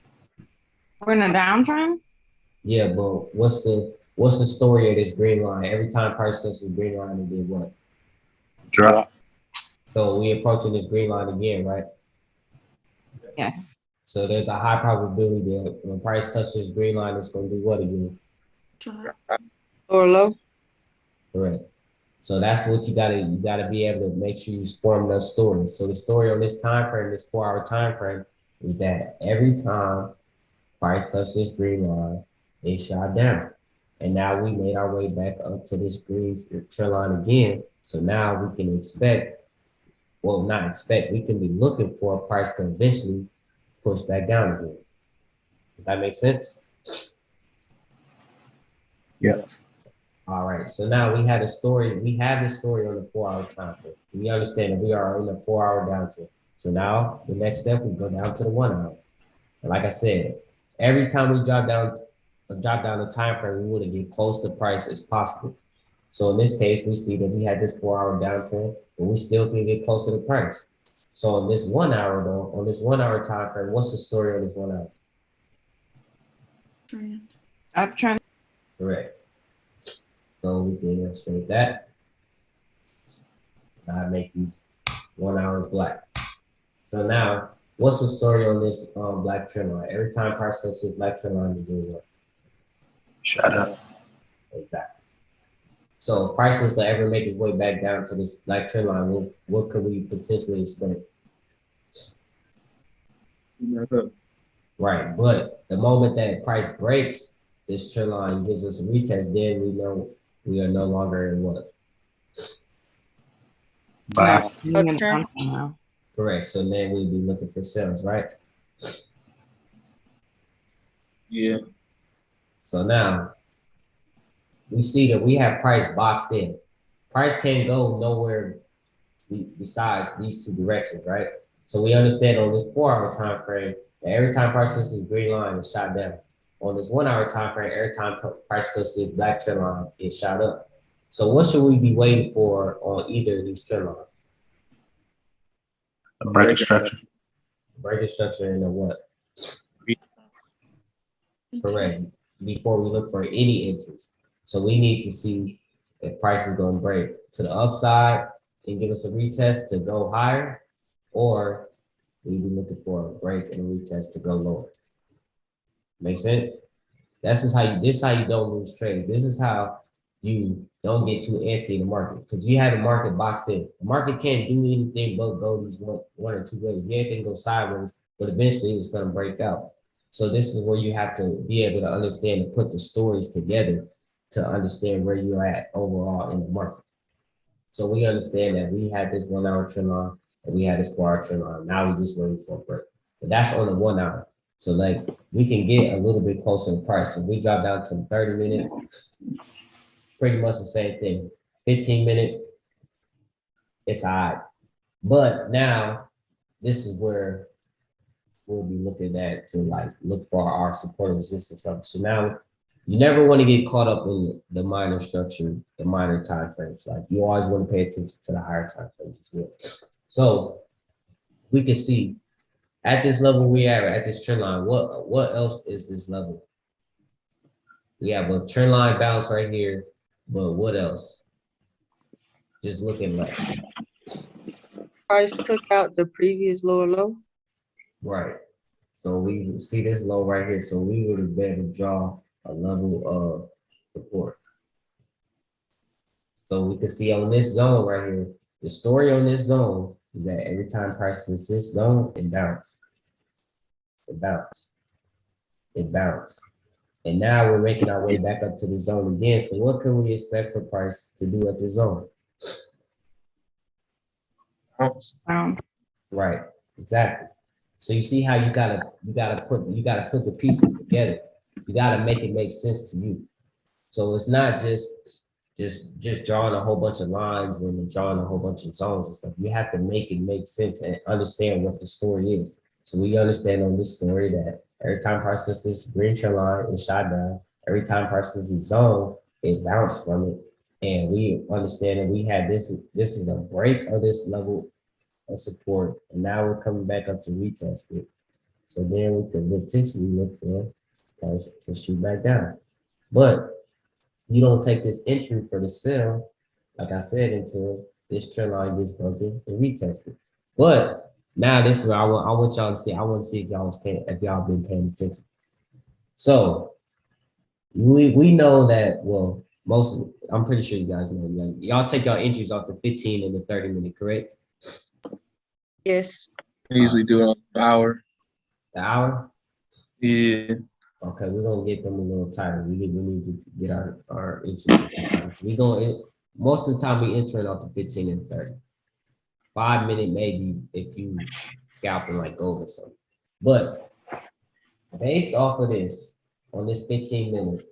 We're in a downtrend? Yeah, but what's the story of this green line? Every time price touches green line, it did what? Drop. So we approaching this green line again, right? Yes. So there's a high probability that when price touches green line, it's going to do what again? Or low. Correct. So that's what you gotta be able to make sure you form those stories. So the story on this time frame, this 4-hour time frame, is that every time price touches this green line, it shot down. And now we made our way back up to this green trend line again. So now we can expect, well, not expect, we can be looking for a price to eventually push back down again. Does that make sense? Yep. All right, so now we have the story on the 4 hour time frame. We understand that we are in a 4 hour downtrend. So now the next step, we go down to the 1 hour. And like I said, every time we drop down the time frame, we want to get close to price as possible. So in this case, we see that we had this 4 hour downtrend, but we still can get closer to price. So on this 1 hour though, on this 1 hour time frame, what's the story on this 1 hour? Uptrend. Correct. So we can illustrate that. I make these 1 hour black. So now, what's the story on this black trend line? Every time price touches black trend line, you do what? Shut up. Exactly. So if price was to ever make its way back down to this black trend line, what could we potentially expect? Right, but the moment that price breaks this trend line, gives us a retest, then we know we are no longer in what? Bye. Being in Uptrend. downtrend now. Correct. So then we'd be looking for sales, right? Yeah. So now we see that we have price boxed in. Price can't go nowhere besides these two directions, right? So we understand on this 4 hour time frame that every time price touches the green line, it's shot down. On this 1 hour time frame, every time price touches the black trend line, it's shot up. So what should we be waiting for on either of these trend lines? A breaking structure. Breaking structure and a what? Correct. Before we look for any entries. So we need to see if price is going to break to the upside and give us a retest to go higher, or we be looking for a break and a retest to go lower. Make sense? This is how you don't lose trades. This is how you don't get too antsy in the market, because you have the market boxed in. The market can't do anything but go these one or two ways. Yeah, it can go sideways, but eventually it's going to break out. So this is where you have to be able to understand and put the stories together to understand where you're at overall in the market. So we understand that we had this 1 hour trend line and we had this 4 hour trend line. Now we just waiting for a break. But that's on the 1 hour. So like we can get a little bit closer to price. If we drop down to the 30-minute, pretty much the same thing. 15-minute, it's all right. But now this is where we'll be looking at to like look for our support and resistance up. So now you never want to get caught up in the minor structure, the minor time frames. Like you always want to pay attention to the higher time frames as well. So we can see at this level we are at this trend line, what else is this level? We have a trend line bounce right here, but what else? Just looking like Price took out the previous lower low. right. So we see this low right here. So we would have been able to draw a level of support. So we can see on this zone right here, the story on this zone is that every time price is this zone, it bounced. It bounced. It bounced. And now we're making our way back up to the zone again. So what can we expect for price to do at the zone? Right, exactly. So you see how you gotta put the pieces together. You gotta make it make sense to you. So it's not just drawing a whole bunch of lines and drawing a whole bunch of zones and stuff. You have to make it make sense and understand what the story is. So we understand on this story that every time price touches this green trend line, it shot down. Every time price touches the zone, it bounced from it. And we understand that we had this is a break of this level of support, and now we're coming back up to retest it. So then we could potentially look for price to shoot back down. But you don't take this entry for the sell, like I said, until this trend line gets broken and retested. But now this is what I want y'all to see. I want to see if y'all been paying attention. So we know that, well, I'm pretty sure you guys know. Y'all take y'all entries off the 15 and the 30-minute, correct? Yes. I usually do it on the hour. The hour? Yeah. Okay, we're gonna get them a little tighter. We need to get our entries. Most of the time we enter it off the 15 and 30. 5 minute maybe if you scalping like gold or something. But based off of this, on this 15 minute,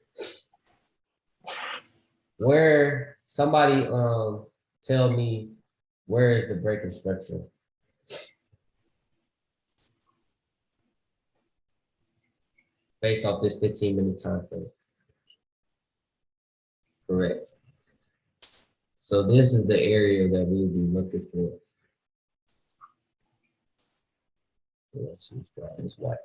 where somebody tell me where is the breaking structure? Based off this 15-minute time frame. Correct. So this is the area that we would be looking for. Let's see, this way.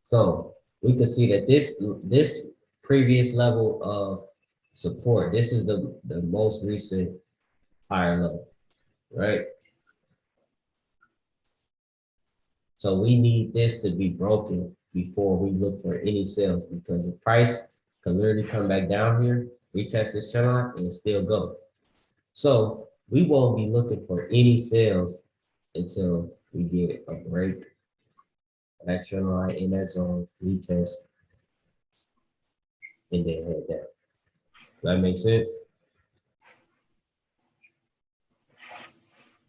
So we can see that this previous level of support, this is the most recent higher level, right? So we need this to be broken before we look for any sales, because the price can literally come back down here, retest this trend line, and still go. So we won't be looking for any sales until we get a break, that trend line in that zone, retest, and then head down. Does that make sense?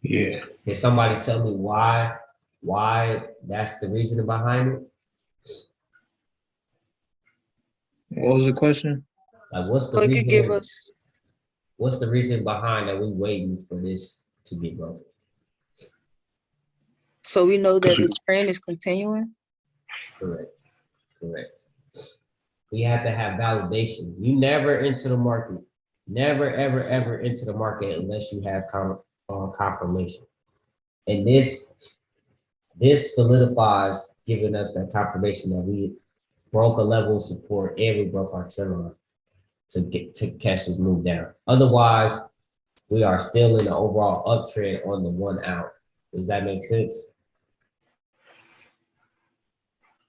Yeah. Can somebody tell me why that's the reason behind it? What was the question? Like, what's the So you could give reason? us, What's the reason behind that we waiting for this to get broken? so we know that Cause the trend is continuing. Correct. Correct. We have to have validation. You never enter the market, never, ever, ever enter the market unless you have confirmation. And this solidifies giving us that confirmation that we broke a level of support and we broke our trend line to catch this move down. Otherwise, we are still in the overall uptrend on the 1 hour. Does that make sense?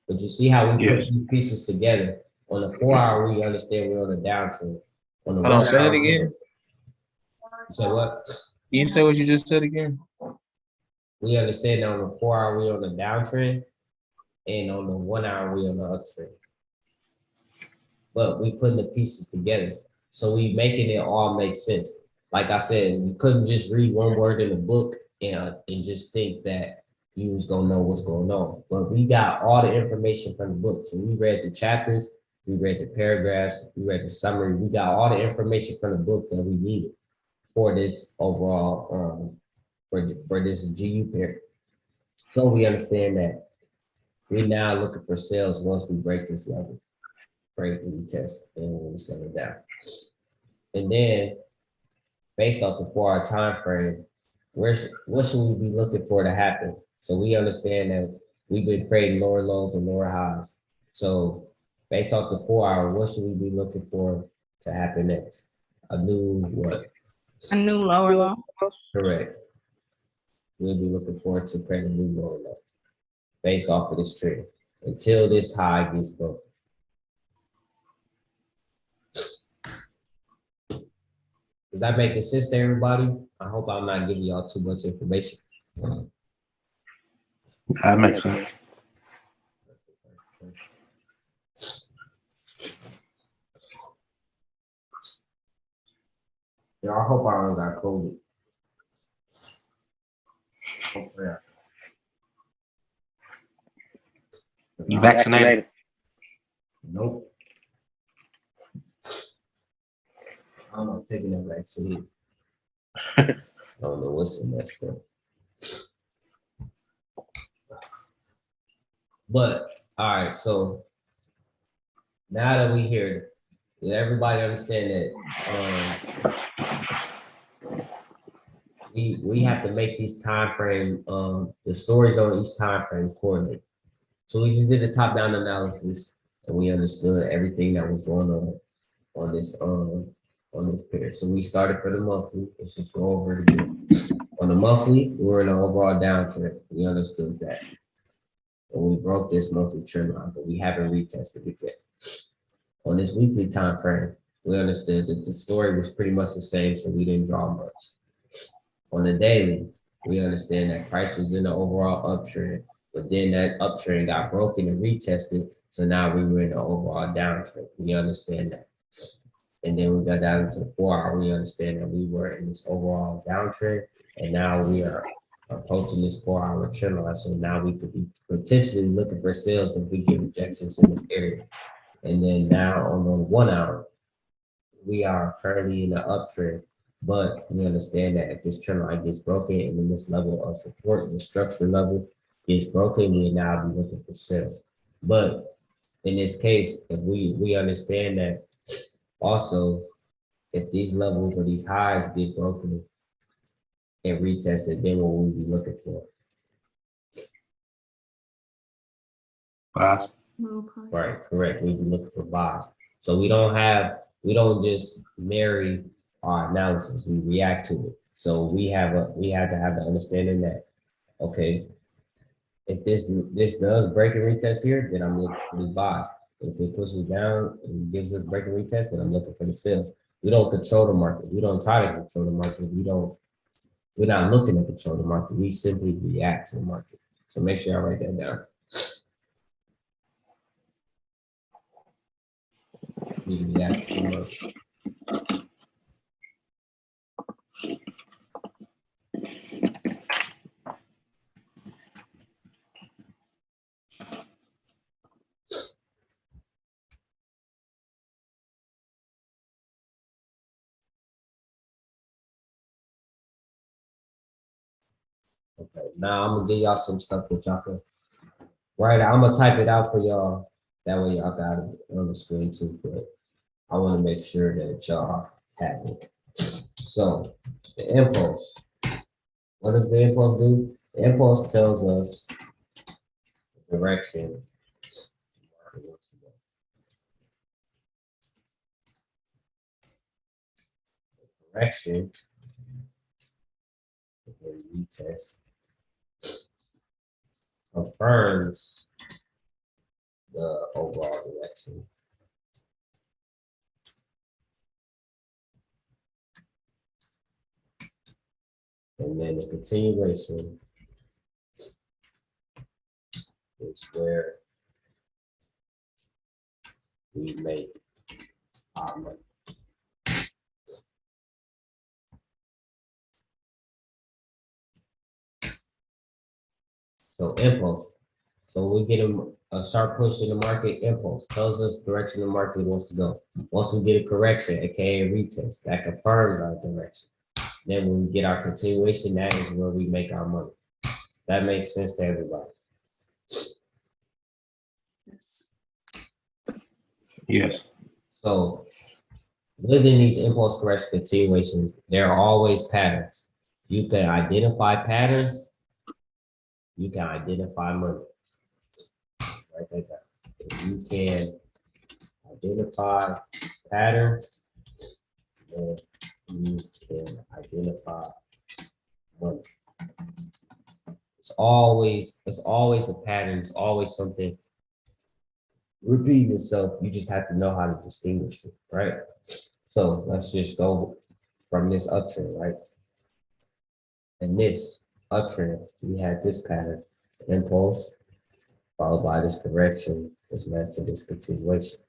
But you see how we put Yes. these pieces together. On the 4 hour, we understand we're on the downtrend. On the Hold on, 1 say hour, that again. you say what? Can you say what you just said again? We understand that on the 4 hour, we're on the downtrend, and on the 1 hour, we're on the uptrend. But we putting the pieces together. So we making it all make sense. Like I said, we couldn't just read one word in the book and just think that you was gonna know what's going on. But we got all the information from the book. So we read the chapters, we read the paragraphs, we read the summary. We got all the information from the book that we needed for this overall, for this GU period. So we understand that we're now looking for sales once we break this level, break and retest, and we set it down. And then based off the 4 hour time frame, what should we be looking for to happen? So we understand that we've been creating lower lows and lower highs. So based off the 4 hour, what should we be looking for to happen next? A new what? A new lower low. Correct. We'll be looking forward to creating a new lower low based off of this trend until this high gets broken. Does that make sense to everybody? I hope I'm not giving y'all too much information. That makes sense. Yeah, I hope I don't got COVID. Oh, yeah. You vaccinated? Nope. I'm not taking that vaccine. I don't know what's in that stuff. But all right, so now that we hear, does everybody understand that we have to make these time frame, the stories on each time frame coordinate. So we just did a top-down analysis and we understood everything that was going on this period. So we started for the monthly. Let's just go over it again. On the monthly, we were in an overall downtrend. We understood that. And we broke this monthly trend line, but we haven't retested it yet. On this weekly time frame, we understood that the story was pretty much the same, so we didn't draw much. On the daily, we understand that price was in the overall uptrend, but then that uptrend got broken and retested, so now we were in the overall downtrend. We understand that. And then we got down into the 4 hour, we understand that we were in this overall downtrend, and now we are approaching this 4 hour trend line. So now we could be potentially looking for sales if we get rejections in this area. And then now on the 1 hour, we are currently in an uptrend, but we understand that if this trend line gets broken and then this level of support, the structure level gets broken, we now be looking for sales. But in this case, if we understand that also, if these levels or these highs get broken and retested, then what we'll be looking for. Buys. Right, correct. We'd be looking for buys. So we don't just marry our analysis, we react to it. So we have to have the understanding that, okay, if this does break and retest here, then I'm looking for the buys. If it pushes down and gives us break and retest, then I'm looking for the sales. We don't control the market. We don't try to control the market. We're not looking to control the market. We simply react to the market. So make sure I write that down. We react to the market. Okay, now I'm gonna give y'all some stuff that y'all can write. I'm gonna type it out for y'all. That way y'all got it on the screen too, but I wanna make sure that y'all have it. So the impulse. What does the impulse do? The impulse tells us the direction. Direction. Retest confirms the overall direction. And then the continuation is where we make our money. So impulse. So we get a sharp push in the market, impulse tells us direction the market wants to go. Once we get a correction, aka retest, that confirms our direction. Then when we get our continuation, that is where we make our money. That makes sense to everybody. Yes. So within these impulse correction continuations, there are always patterns. You can identify patterns. You can identify money. Write that down. If you can identify patterns, then you can identify money. It's always a pattern. It's always something repeating itself. You just have to know how to distinguish it, right? So let's just go from this uptrend, right? And this uptrend, we had this pattern, impulse, followed by this correction, which led to this continuation.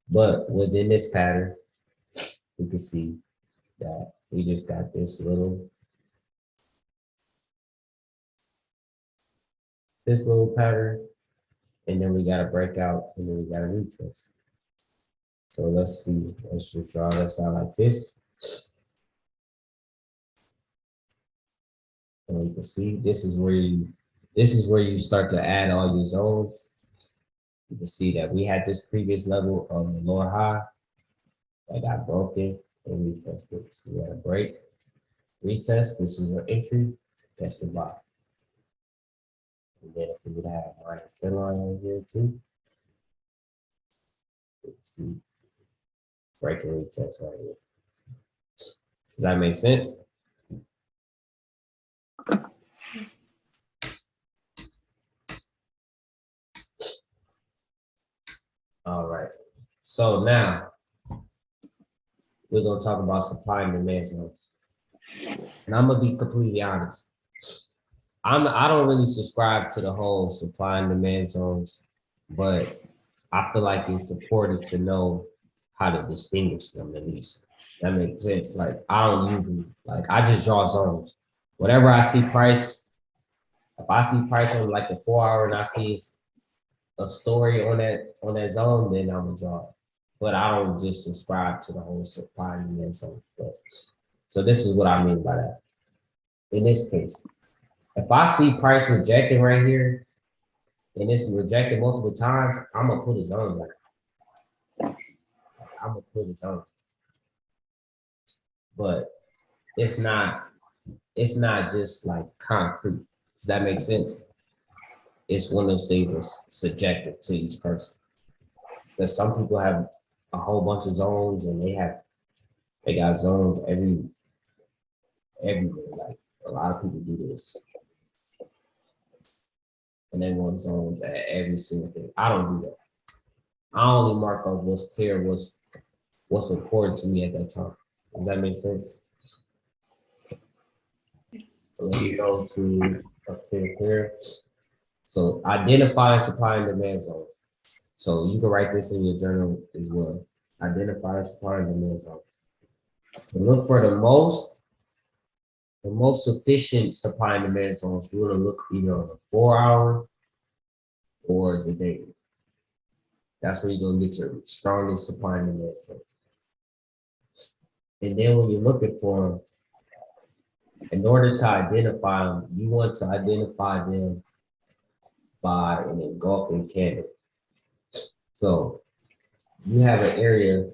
But within this pattern, we can see that we just got this little pattern, and then we got a breakout, and then we got a retest. So let's see, let's just draw this out like this. And you can see this is where you start to add all your zones. You can see that we had this previous level of the lower high that got broken and retested. So we had a break, retest. This is your entry, that's the buy. And then if we would have minus 10 line over here too, you can see break and retest right here. Does that make sense? All right. So now we're gonna talk about supply and demand zones. And I'm gonna be completely honest. I don't really subscribe to the whole supply and demand zones, but I feel like it's important to know how to distinguish them at least. That makes sense. Like I don't usually I just draw zones. Whatever I see price, if I see price on like the 4 hour and I see a story on that zone, then I'm gonna draw it. but I don't just subscribe to the whole supply and demand zone. But, so this is what I mean by that. In this case, if I see price rejecting right here, and it's rejected multiple times, I'm gonna put his own back. I'm gonna put his own. But it's not just like concrete. Does that make sense? It's one of those things that's subjective to each person. Because some people have a whole bunch of zones and they got zones everywhere. Like a lot of people do this. And they want zones at every single thing. I don't do that. I only mark up what's clear, what's important to me at that time. Does that make sense? Let's go to a clear. So identify supply and demand zone. So you can write this in your journal as well. Identify supply and demand zone. And look for the most sufficient supply and demand zones. You want to look either on the 4-hour or the daily. That's where you're gonna get your strongest supply and demand zones. And then when you're looking for them, in order to identify them, you want to identify them by an engulfing candle. So you have an area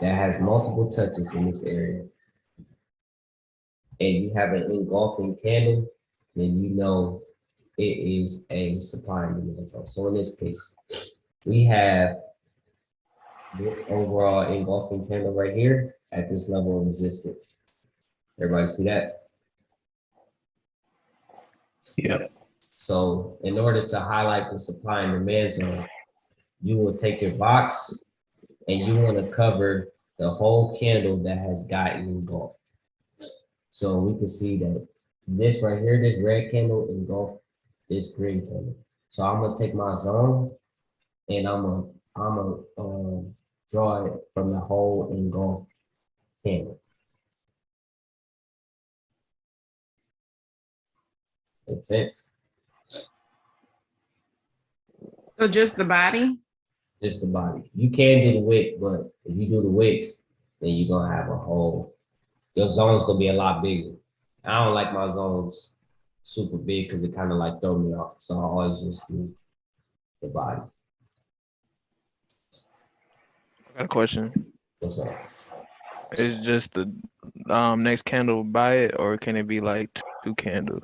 that has multiple touches in this area, and you have an engulfing candle, then you know it is a supply and demand zone. So in this case, we have this overall engulfing candle right here at this level of resistance. Everybody see that? Yep. So in order to highlight the supply and demand zone, you will take your box and you want to cover the whole candle that has gotten engulfed. So we can see that this right here, this red candle engulfed this green candle. So I'm gonna take my zone and I'm gonna draw it from the whole engulfed candle. Makes sense? So just the body? Just the body. You can do the wick, but if you do the wicks, then you're gonna have a whole, your zone's gonna be a lot bigger. I don't like my zones super big because it kind of like throw me off. So I always just do the bodies. I got a question. What's up? Is just the next candle by it, or can it be like two candles?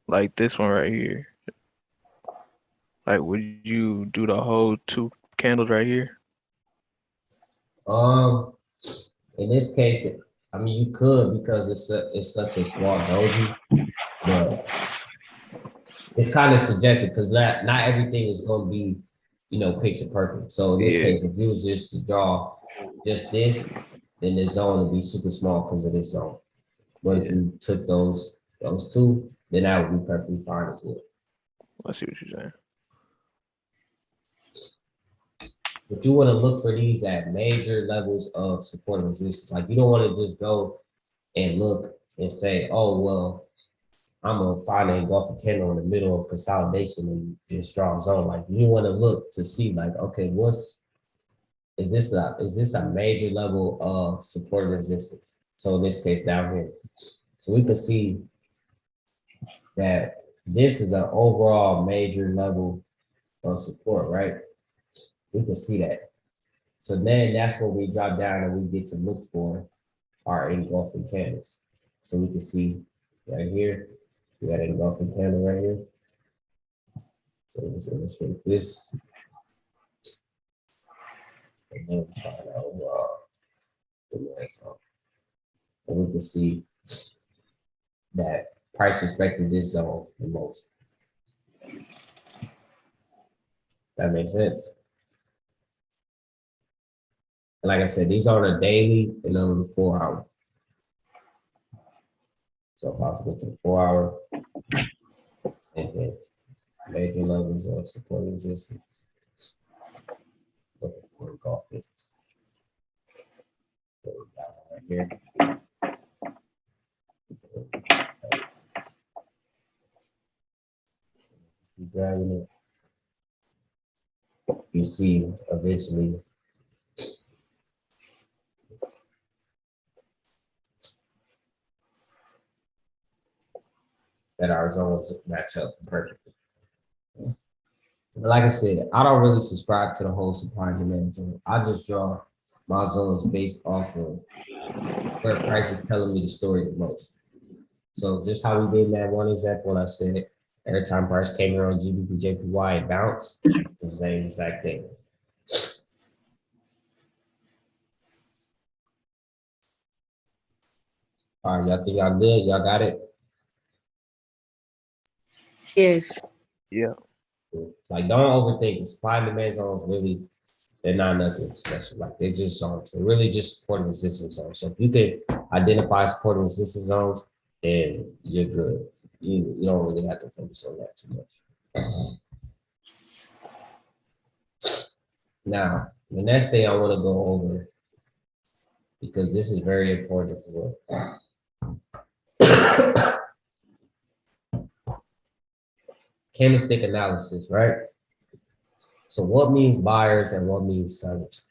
Like this one right here. Like, would you do the whole two candles right here? In this case, I mean you could because it's such a small doji, but it's kind of subjective because not everything is going to be, picture perfect. So in this Yeah. case, if you was just to draw just this, then the zone would be super small because of this zone. But if you took those two, then that would be perfectly fine as well. I see what you're saying. But you want to look for these at major levels of support and resistance. Like you don't want to just go and look and say, oh, well, I'm gonna find an engulfing candle in the middle of consolidation and just draw a zone. Like you want to look to see like, okay, is this a major level of support and resistance? So in this case down here. So we can see that this is an overall major level of support, right? We can see that. So then that's where we drop down and we get to look for our engulfing candles. So we can see right here, we got an engulfing candle right here. So let's illustrate this. And then we find out overall the next one. And we can see that price respected this zone the most. That makes sense. And like I said, these are on a daily and on the 4-hour. So if I was to go to the 4-hour, and then major levels of support and resistance. Looking for engulfing. So we got one right here. Keep dragging it. You see eventually that our zones match up perfectly. Like I said, I don't really subscribe to the whole supply and demand zone. I just draw my zones based off of where price is telling me the story the most. So just how we did in that one example, I said every time price came around GBP, JPY, it bounced. It's the same exact thing. All right, y'all think y'all good? Y'all got it? Yes. Yeah. Like, don't overthink it. Supply and demand zones really, they're not nothing special. Like, they're just zones. They're really just support and resistance zones. So if you can identify support and resistance zones, then you're good. You don't really have to focus on that too much. Now, the next thing I want to go over, because this is very important as well. Candlestick analysis, right? So what means buyers and what means sellers?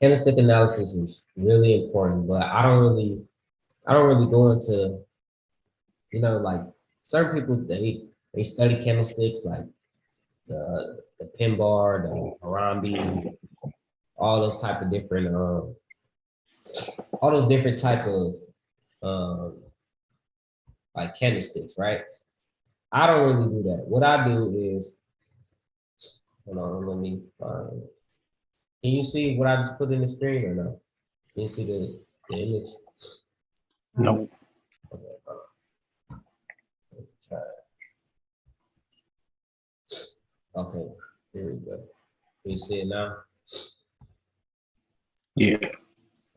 Candlestick analysis is really important, but I don't really go into, like certain people, they study candlesticks like the pin bar, the Harambe, all those type of different all those different type of like candlesticks, right? I don't really do that. What I do is, hold on, let me find. Can you see what I just put in the screen or no? Can you see the image? No. Okay, hold on. Try it. Okay, here we go. Can you see it now? Yeah. Okay,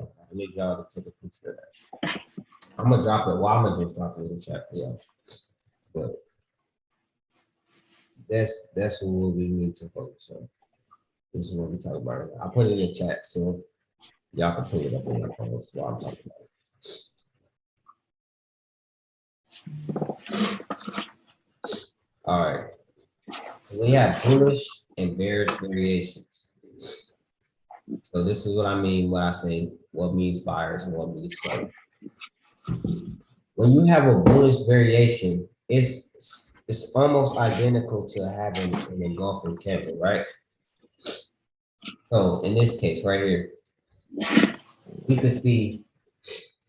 I need y'all to take a picture of that. I'm gonna drop it. Well, I'm gonna just drop it in the chat for y'all. But that's what we need to focus on. This is what we talk about right now. I put it in the chat so y'all can pull it up on your phones while I'm talking about it. All right. We have bullish and bearish variations. So this is what I mean when I say what means buyers and what means sellers. When you have a bullish variation, it's almost identical to having an engulfing candle, right? So in this case right here, we could see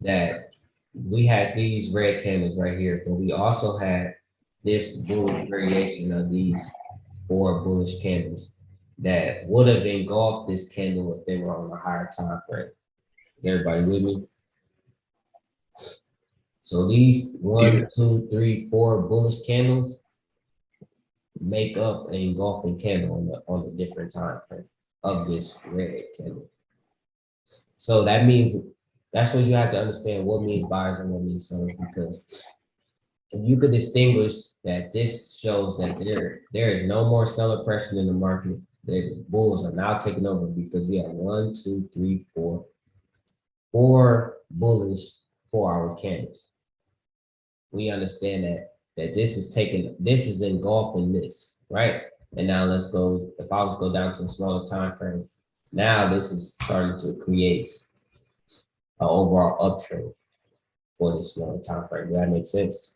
that we had these red candles right here, but we also had this bullish variation of these 4 bullish candles that would have engulfed this candle if they were on a higher time frame. Is everybody with me? So these 1, 2, 3, 4 bullish candles make up an engulfing candle on the different time frame of this red candle. So that means that's what you have to understand what means buyers and what means sellers, because you could distinguish that this shows that there is no more seller pressure in the market. The bulls are now taking over because we have 1, 2, 3, 4 bullish 4-hour candles. We understand that this is engulfing this, right? And now let's go, if I was to go down to a smaller time frame, now this is starting to create an overall uptrend for this smaller time frame. Does that make sense?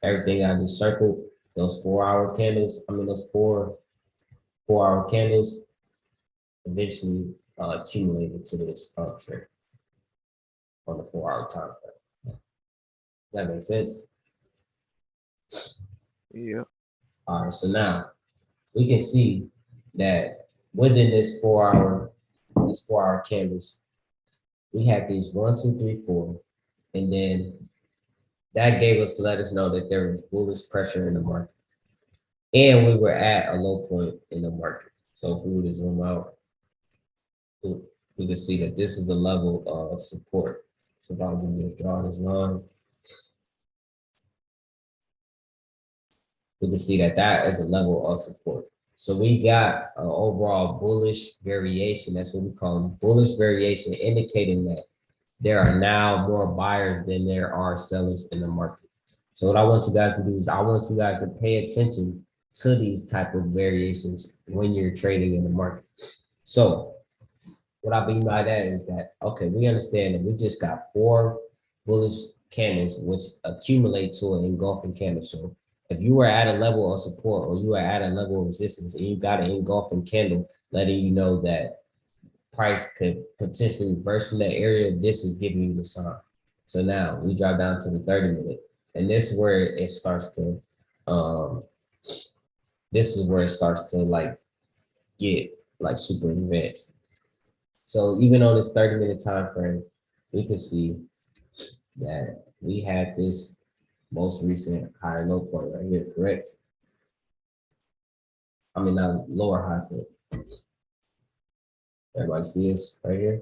Everything I just circled, those 4-hour candles, those 4-hour candles eventually accumulated to this uptrend on the 4-hour time frame. Does that make sense? Yeah. All right, so now we can see that within this 4-hour candles, we have these 1, 2, 3, 4, and then that gave us to let us know that there was bullish pressure in the market, and we were at a low point in the market. So if we were to zoom out, we can see that this is the level of support. So if I was to just draw this line, we can see that that is a level of support. So we got an overall bullish variation. That's what we call them, bullish variation, indicating that there are now more buyers than there are sellers in the market. So what I want you guys to do is I want you guys to pay attention to these type of variations when you're trading in the market. So what I mean by that is that, okay, we understand that we just got 4 bullish candles, which accumulate to an engulfing candle. So if you were at a level of support or you were at a level of resistance and you got an engulfing candle, letting you know that price could potentially burst from that area, this is giving you the sign. So now we drop down to the 30-minute, and this is where it starts to, like get like super advanced. So even on this 30-minute time frame, we can see that we had this most recent higher low point right here, correct? I mean, not lower high point. Everybody see this right here?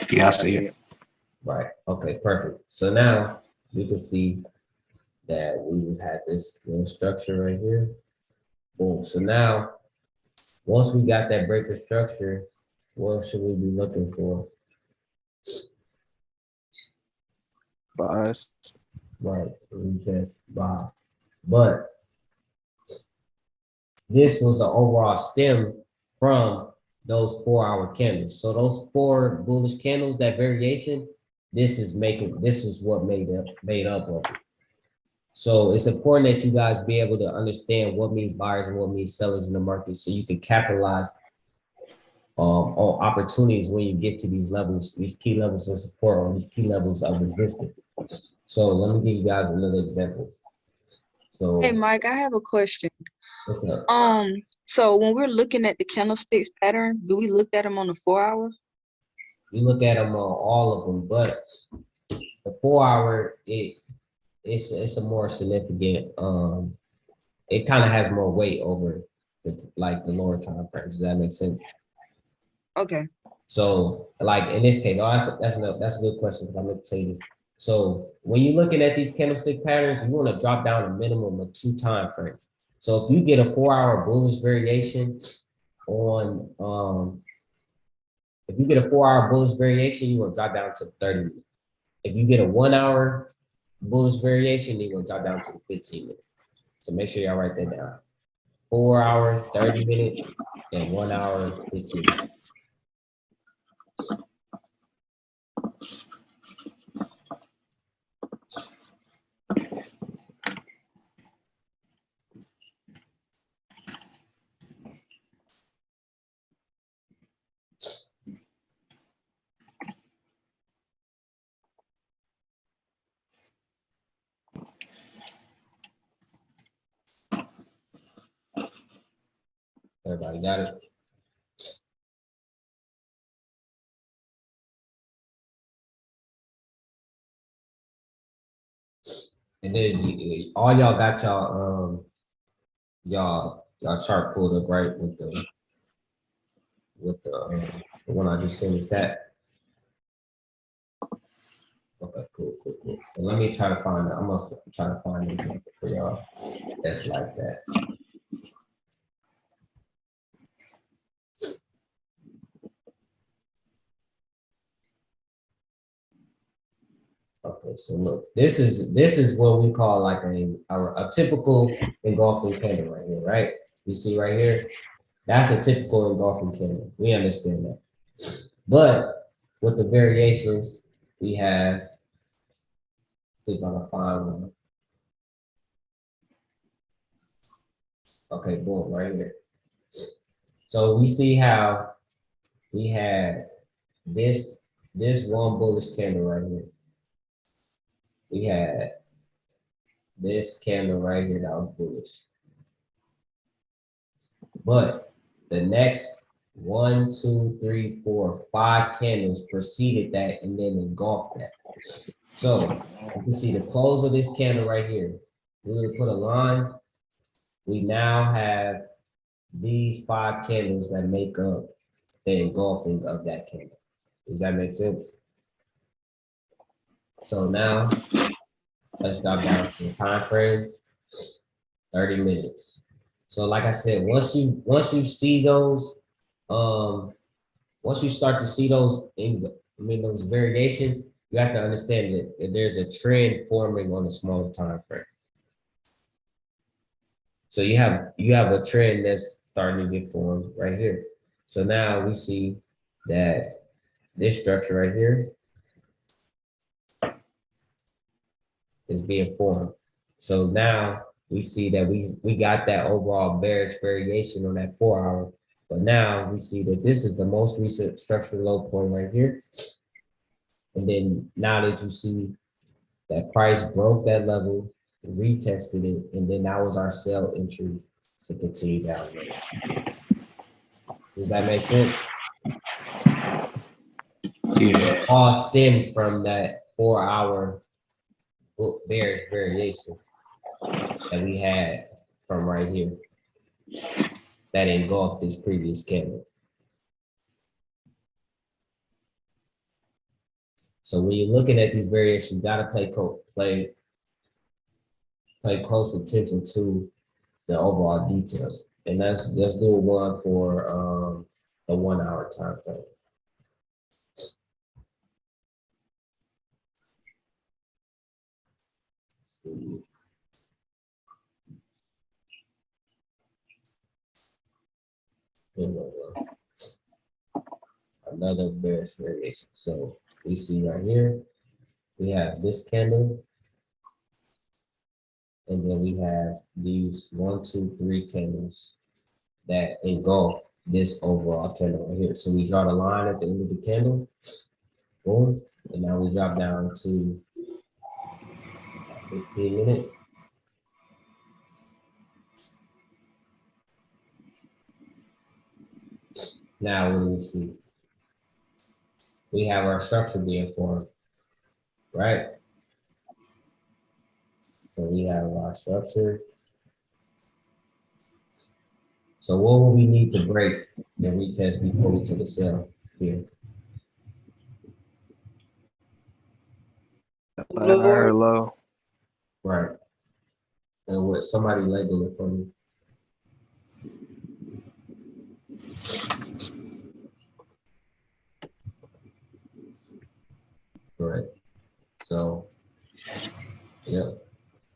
Yeah, I see it. Right. Okay, perfect. So now we can see that we just had this little structure right here. Boom. So now, once we got that breaker structure, what should we be looking for? Buys. Right. We just buy. But this was an overall stem from those 4-hour candles. So those 4 bullish candles, that variation, this is what made up of it. So it's important that you guys be able to understand what means buyers and what means sellers in the market, so you can capitalize on opportunities when you get to these levels, these key levels of support, or these key levels of resistance. So let me give you guys another example. So Hey, Mike, I have a question. what's up? So when we're looking at the candlesticks pattern, do we look at them on the 4-hour? We look at them on all of them, but the 4-hour, it's a more significant, it kind of has more weight over the lower time frames. Does that make sense? Okay. So like in this case, that's a good question, because I'm gonna tell you this. So when you're looking at these candlestick patterns, you want to drop down a minimum of 2 time frames. So if you get a 4-hour bullish variation on, if you get a 4-hour bullish variation, you will drop down to 30 minutes. If you get a 1-hour bullish variation, you're gonna drop down to 15 minutes. So make sure y'all write that down. 4-hour, 30-minute, and 1-hour, 15 minutes. Everybody got it? And then all y'all got y'all chart pulled up, right? With the one I just sent with that. Okay, cool. So let me try to find it. I'm gonna try to find an example for y'all that's like that. Okay, so look, this is what we call like a typical engulfing candle right here, right? You see right here, that's a typical engulfing candle. We understand that, but with the variations we have, see if I can find one. Okay, boom, right here. So we see how we had this one bullish candle right here. We had this candle right here that was bullish. But the next 1, 2, 3, 4, 5 candles preceded that and then engulfed that. So you can see the close of this candle right here. We're gonna put a line. We now have these 5 candles that make up the engulfing of that candle. Does that make sense? So now let's drop down to the time frame, 30 minutes. So like I said, once you see those, once you start to see those those variations, you have to understand that there's a trend forming on a smaller time frame. So you have a trend that's starting to get formed right here. So now we see that this structure right here is being formed. So now we see that we got that overall bearish variation on that 4 hour, but now we see that this is the most recent structural low point right here. And then now that you see that price broke that level, retested it, and then that was our sell entry to continue down there. Does that make sense? Yeah. All stemmed from that 4 hour bearish variation that we had from right here that engulfed this previous candle. So when you're looking at these variations, you gotta pay close attention to the overall details. And let's do one for the 1 hour time frame. Another bearish variation. So we see right here, we have this candle, and then we have these 1, 2, 3 candles that engulf this overall candle right here. So we draw the line at the end of the candle, boom, and now we drop down to 15-minute. Now what do we see? We have our structure being formed, right? So we have our structure. So what will we need to break the retest before we took a sell here? Higher low. Right. And what somebody label it for me. Correct. So, yep.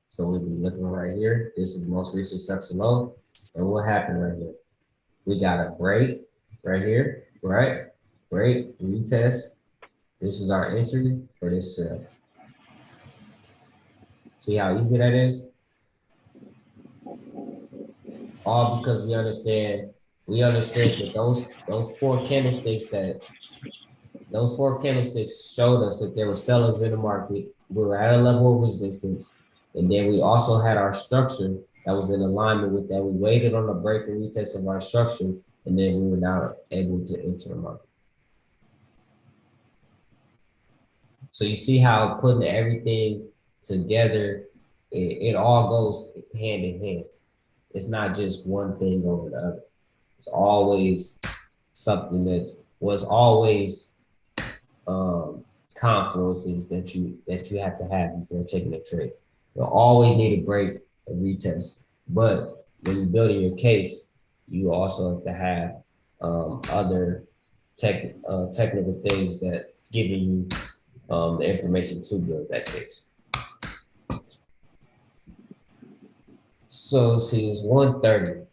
So we'll be looking right here. This is the most recent structure low. And what happened right here? We got a break right here, right? Break, retest. This is our entry for this sell. See how easy that is? All because we understood that those four candlesticks showed us that there were sellers in the market. We were at a level of resistance. And then we also had our structure that was in alignment with that. We waited on the break and retest of our structure, and then we were now able to enter the market. So you see how putting everything together, it all goes hand in hand. It's not just one thing over the other. It's always something that was always confluences that you have to have before taking a trade. You'll always need a break, a retest. But when you're building your case, you also have to have other technical things that giving you the information to build that case. So let's see, it's 1:30.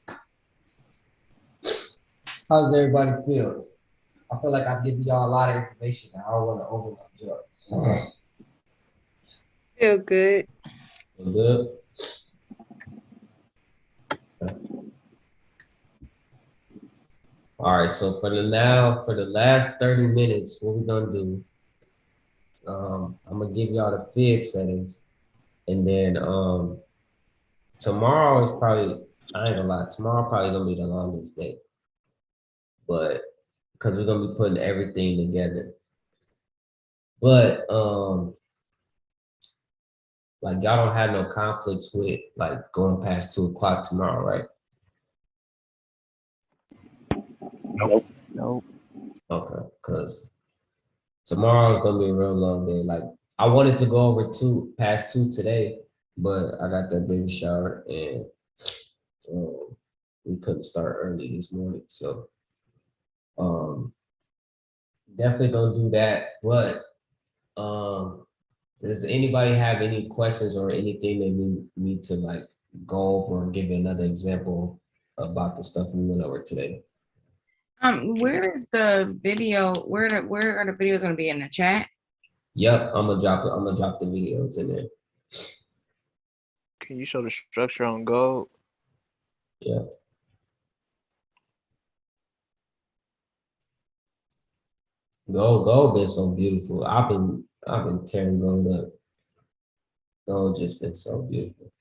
How does everybody feel? I feel like I've given y'all a lot of information. I don't want to overload you. Feel good. Feel good? Okay. All right, so for the last 30 minutes, what we're gonna do, I'm gonna give y'all the fib settings, and then tomorrow is probably, I ain't gonna lie, tomorrow probably gonna be the longest day, but because we're gonna be putting everything together. But like y'all don't have no conflicts with like going past 2 o'clock tomorrow, right? Nope. Okay, because tomorrow is gonna be a real long day. Like I wanted to go over past 2 today, but I got that baby shower and we couldn't start early this morning. So definitely don't do that. But does anybody have any questions or anything they need to like go over or give another example about the stuff we went over today? Where is the video? Where are the videos gonna be in the chat? Yep, I'm gonna drop the videos in there. Can you show the structure on gold? Yeah. Gold been so beautiful. I've been tearing gold up. Gold just been so beautiful.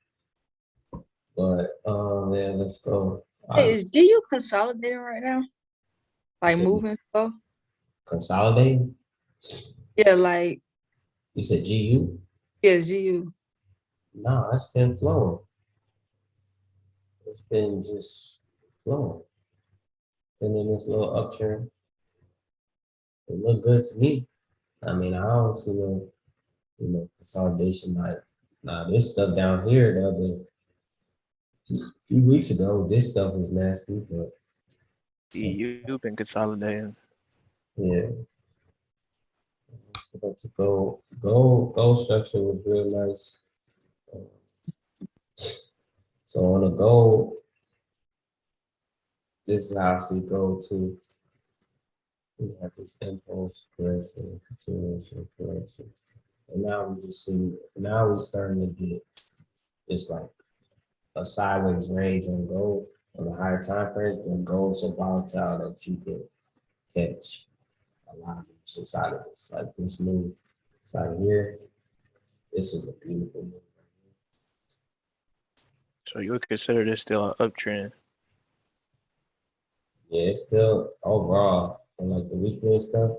But yeah, let's go. Hey, is GU consolidating right now? Like said- moving slow? Consolidating? Yeah, like, You said GU? yeah, GU. No, it's been flowing. It's been just flowing. And then this little upturn. It looked good to me. I mean, I don't see no, consolidation. Nah, this stuff down here the other few weeks ago, this stuff was nasty, but You've been consolidating. yeah. But to gold structure was real nice. So on the gold, this is how I see gold too. We have this impulse correction, continuation correction. And now we just see, now we're starting to get just like a sideways range on gold on the higher time frames, but gold so volatile that you can catch a lot of moves inside of this. Like this move inside of here, this was a beautiful move. So you would consider this still an uptrend? Yeah, it's still overall on like the weekly and stuff.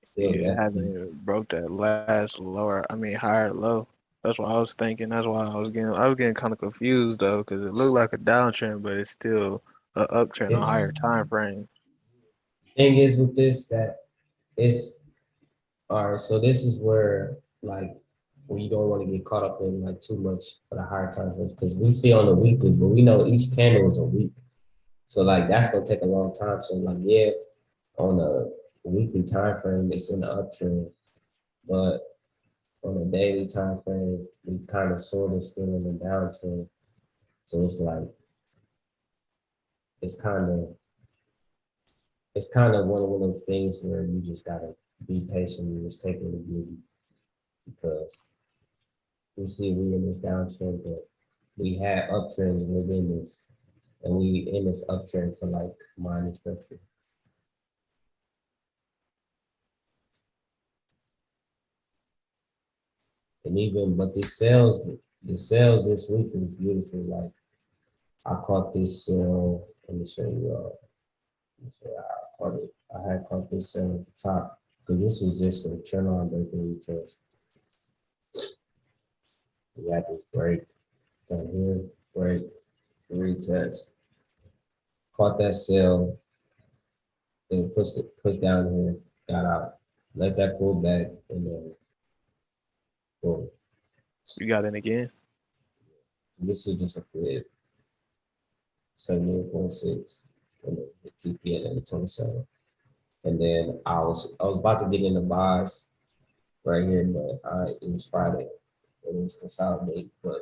Still It hasn't definitely, even broke that last higher low. That's what I was thinking. That's why I was getting kind of confused though, because it looked like a downtrend, but it's still an uptrend on higher time frames. thing is with this that it's all right. So this is where like when you don't want to get caught up in like too much for the higher time frames because we see on the weekly, but we know each candle is a week. So like that's gonna take a long time. So like yeah, on the weekly time frame, it's in the uptrend, but on a daily time frame, we kind of sort of still in the downtrend. So it's like it's kind of one of those things where you just gotta be patient and just take it with beauty because we see we in this downtrend, but we had uptrends within this, and we in this uptrend for like minor structure. And even, but the sales this week was beautiful. Like I caught this sale. Let me show you. Let me show you how I caught it. I had caught this sale at the top because this was just a trend line breaking retest. We had this break down here, break, retest. Caught that sale, then pushed down here, got out, let that pull back, and then boom. You got in again? This was just a fib. 78.6, and then the TP at 27. And then I was about to get in the buys right here, but it was Friday. It was consolidate. But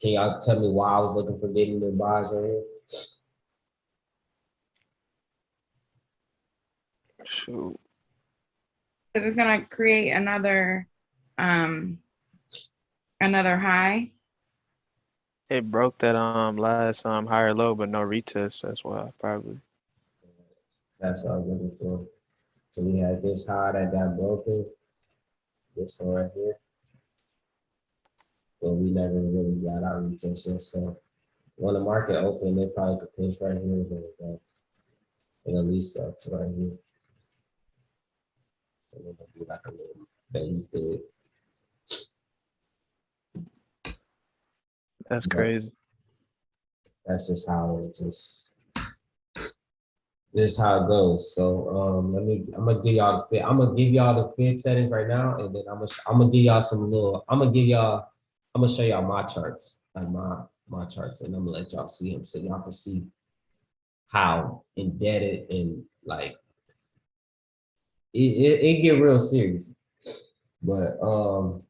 can y'all tell me why I was looking for getting the buys right here? Shoot. It's gonna create another high. It broke that last higher low, but no retest. That's why probably. That's what I was looking for. So we had this high that got broken. This one right here. But we never really got our retention. So when the market opened, they probably could pinch right here, but and at least up to right here. And then it'll be like a little baby fib. That's But crazy. that's just how this is how it goes. So I'm gonna give y'all the fib. I'm gonna give y'all the fib settings right now, and then I'm gonna give y'all I'm gonna show y'all my charts, like my charts, and I'm gonna let y'all see them so y'all can see how indebted and like it get real serious. But all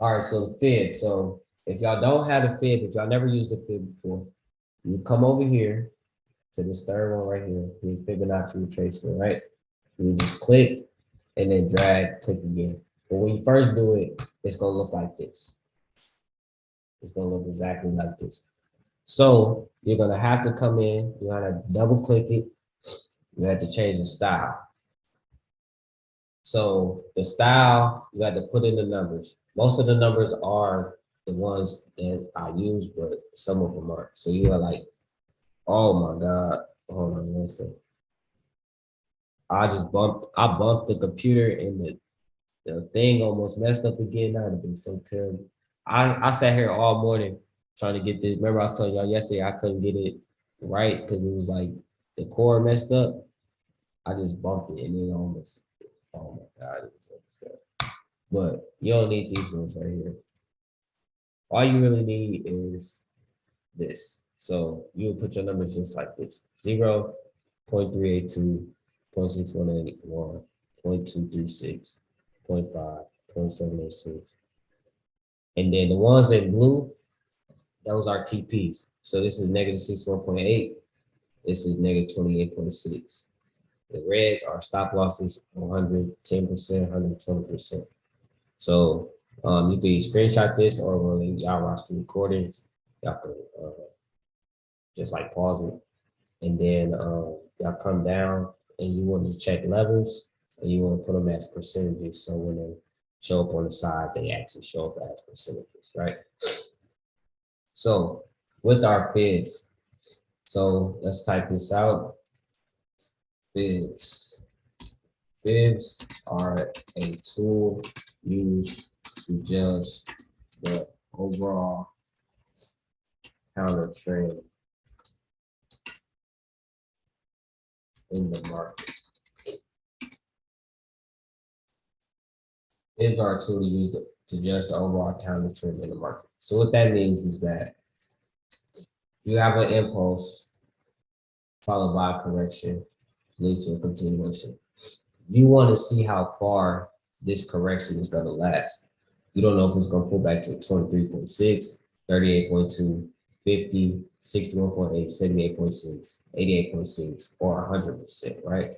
right, so the fib. So if y'all don't have the fib, if y'all never used the fib before, you come over here to this third one right here, the Fibonacci retracement, right? You just click and then drag, click again. But when you first do it, it's gonna look like this. It's gonna look exactly like this. So you're gonna have to come in, you're gonna double click it, you have to change the style. So the style, you have to put in the numbers. Most of the numbers are the ones that I use, but some of them aren't. So you are like, oh my God, hold on one second. I bumped the computer and the thing almost messed up again. That would have been so terrible. I sat here all morning trying to get this. Remember, I was telling y'all yesterday I couldn't get it right because it was like the cord messed up. I just bumped it and it almost, oh my God, it was so bad. But you don't need these ones right here. All you really need is this. So you will put your numbers just like this: 0, 0.382, 0.6181, 0.236, 0.5, 0.786. And then the ones in blue, those are TPs. So this is negative 61.8. This is negative 28.6. The reds are stop losses, 110%, 120%. So you can screenshot this, or when y'all watch the recordings, y'all can just like pause it. And then y'all come down and you want to check levels and you want to put them as percentages. So when they show up on the side, they actually show up as percentages, right? So with our fibs, so let's type this out. Fibs. Fibs are a tool used to judge the overall counter trend in the market. Fibs are a tool used to judge the overall counter trend in the market. So what that means is that you have an impulse followed by a correction, lead to a continuation. You want to see how far this correction is going to last. You don't know if it's going to pull back to 23.6, 38.2, 50, 61.8, 78.6, 88.6, or 100%, right?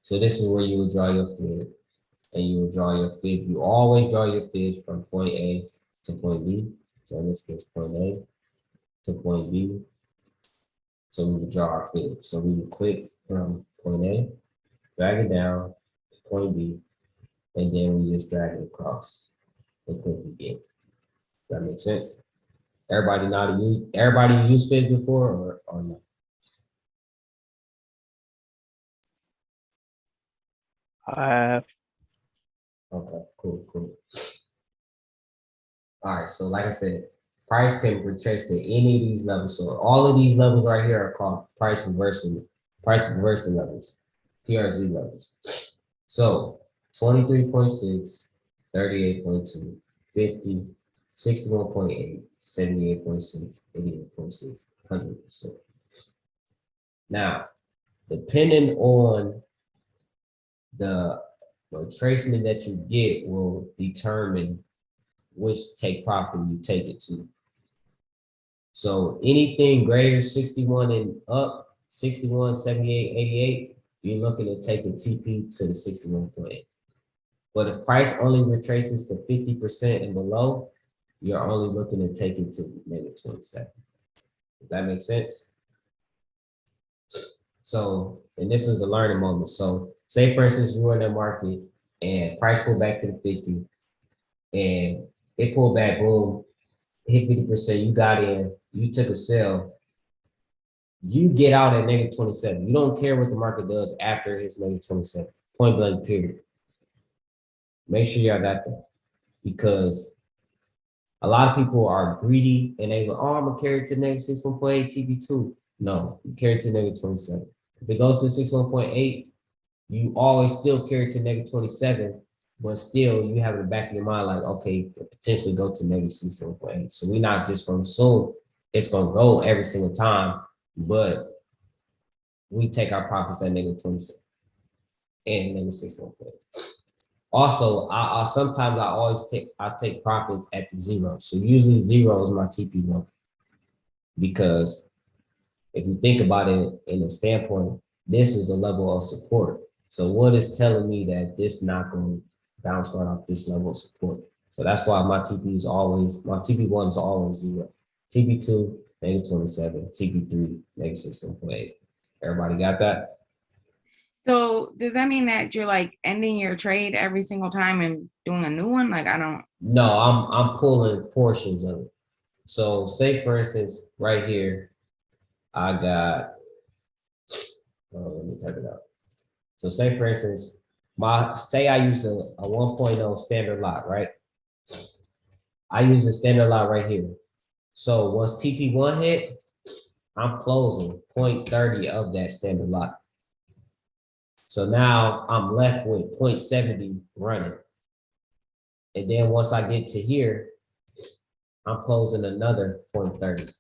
So this is where you will draw your fib, and you will draw your fib. You always draw your fib from point A to point B. So in this case, point A to point B. So we would draw our fib. So we would click from point A, drag it down to point B, and then we just drag it across and click again. Does that make sense? Everybody know how to use, everybody used fibs before or no? I have. Okay, cool. All right, so like I said, price can retrace to any of these levels. So all of these levels right here are called price reversing levels, PRZ levels. So 23.6, 38.2, 50, 61.8, 78.6, 88.6, 100%. Now, depending on the retracement that you get will determine which take profit you take it to. So anything greater 61 and up, 61, 78, 88, you're looking to take the TP to the 61.8. But if price only retraces to 50% and below, you're only looking to take it to negative 27. Does that make sense? So, and this is the learning moment. So say for instance, you were in the market and price pulled back to the 50 and it pulled back, boom, hit 50%, you got in, you took a sell, you get out at negative 27. You don't care what the market does after it's negative 27, point blank period. Make sure y'all got that, because a lot of people are greedy and they go, oh, I'm gonna carry it to negative 61.8 TP2. No, you carry it to negative 27. If it goes to 61.8, you always still carry it to negative 27, but still you have in the back of your mind like, okay, potentially go to negative 61.8. So we're not just gonna assume it's gonna go every single time, but we take our profits at negative 27 and negative 61.8. Also, I sometimes I take profits at the 0. So usually 0 is my TP1, because if you think about it in a standpoint, this is a level of support. So what is telling me that this not going to bounce right off this level of support? So that's why my TP is always, my TP1 is always 0. TP2, -27, TP3, -6.8. Everybody got that? So does that mean that you're like ending your trade every single time and doing a new one? Like I don't. No, I'm pulling portions of it. So say for instance, right here, I got, let me type it out. So say for instance, say I used a 1.0 standard lot, right? I use a standard lot right here. So once TP1 hit, I'm closing 0.30 of that standard lot. So now I'm left with 0.70 running. And then once I get to here, I'm closing another 0.30.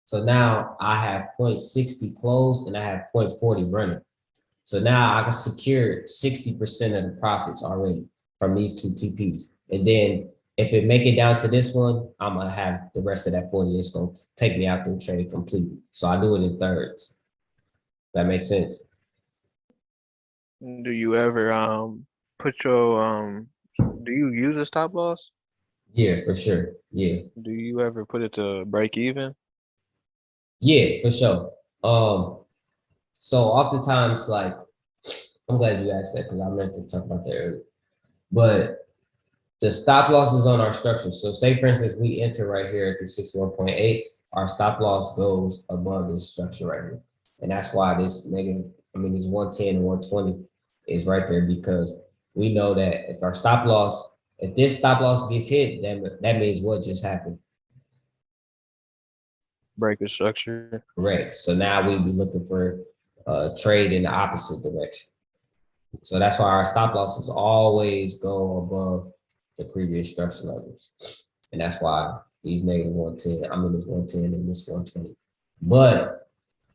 So now I have 0.60 closed and I have 0.40 running. So now I can secure 60% of the profits already from these two TPs. And then if it make it down to this one, I'm gonna have the rest of that 40. It's gonna take me out the trade completely. So I do it in thirds. That makes sense. Do you ever put your do you use a stop loss? Yeah, for sure. Yeah. Do you ever put it to break even? Yeah, for sure. So oftentimes, like, I'm glad you asked that because I meant to talk about that earlier. But the stop loss is on our structure. So say for instance, we enter right here at the 61.8, our stop loss goes above this structure right here. And that's why this negative, this 110 and 120 is right there, because we know that if our stop loss, if this stop loss gets hit, then that means what just happened. Break a structure. Correct. So now we'd be looking for trade in the opposite direction. So that's why our stop losses always go above the previous structure levels. And that's why these negative 110, this 110 and this 120. But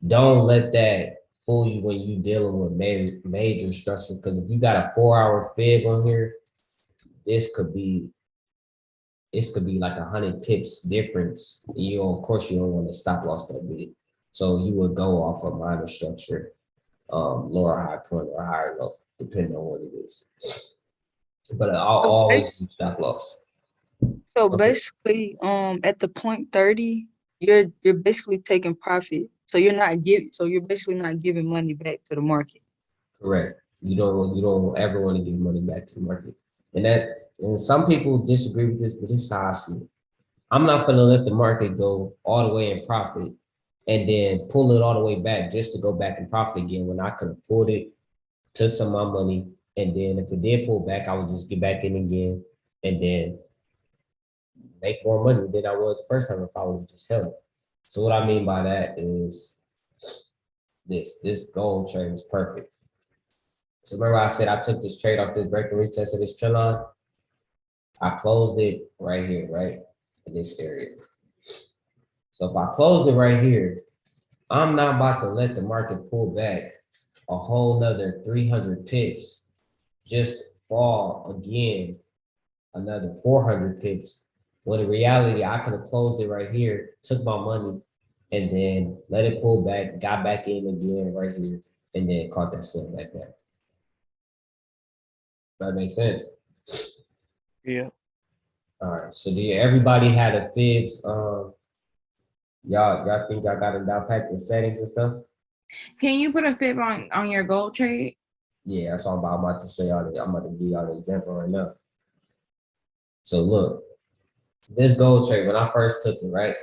don't let that fool you when you dealing with major structure, because if you got a 4-hour fib on here, this could be like 100 pips difference. Of course you don't want to stop loss that big. So you would go off a minor structure, lower high point or higher low, depending on what it is. But I'll always use stop loss. So Okay. basically, at the 0.30, you're basically taking profit. So you're basically not giving money back to the market. Correct. You don't ever want to give money back to the market. And some people disagree with this, but this is how I see it. I'm not gonna let the market go all the way in profit and then pull it all the way back just to go back in profit again when I could have pulled it, took some of my money, and then if it did pull back, I would just get back in again and then make more money than I would the first time if I would have just held it. So what I mean by that is this gold trade was perfect. So remember I said I took this trade off this break and retest of this trend line? I closed it right here, right? In this area. So if I closed it right here, I'm not about to let the market pull back a whole nother 300 pips, just fall again, another 400 pips. When in reality, I could have closed it right here, took my money, and then let it pull back, got back in again right here, and then caught that sell back there. That makes sense. Yeah. All right. So everybody had a fibs? Y'all think y'all got it down packed in settings and stuff? Can you put a fib on your gold trade? Yeah, that's all I'm about to show y'all. I'm about to give y'all the example right now. So look, this gold trade, when I first took it, right?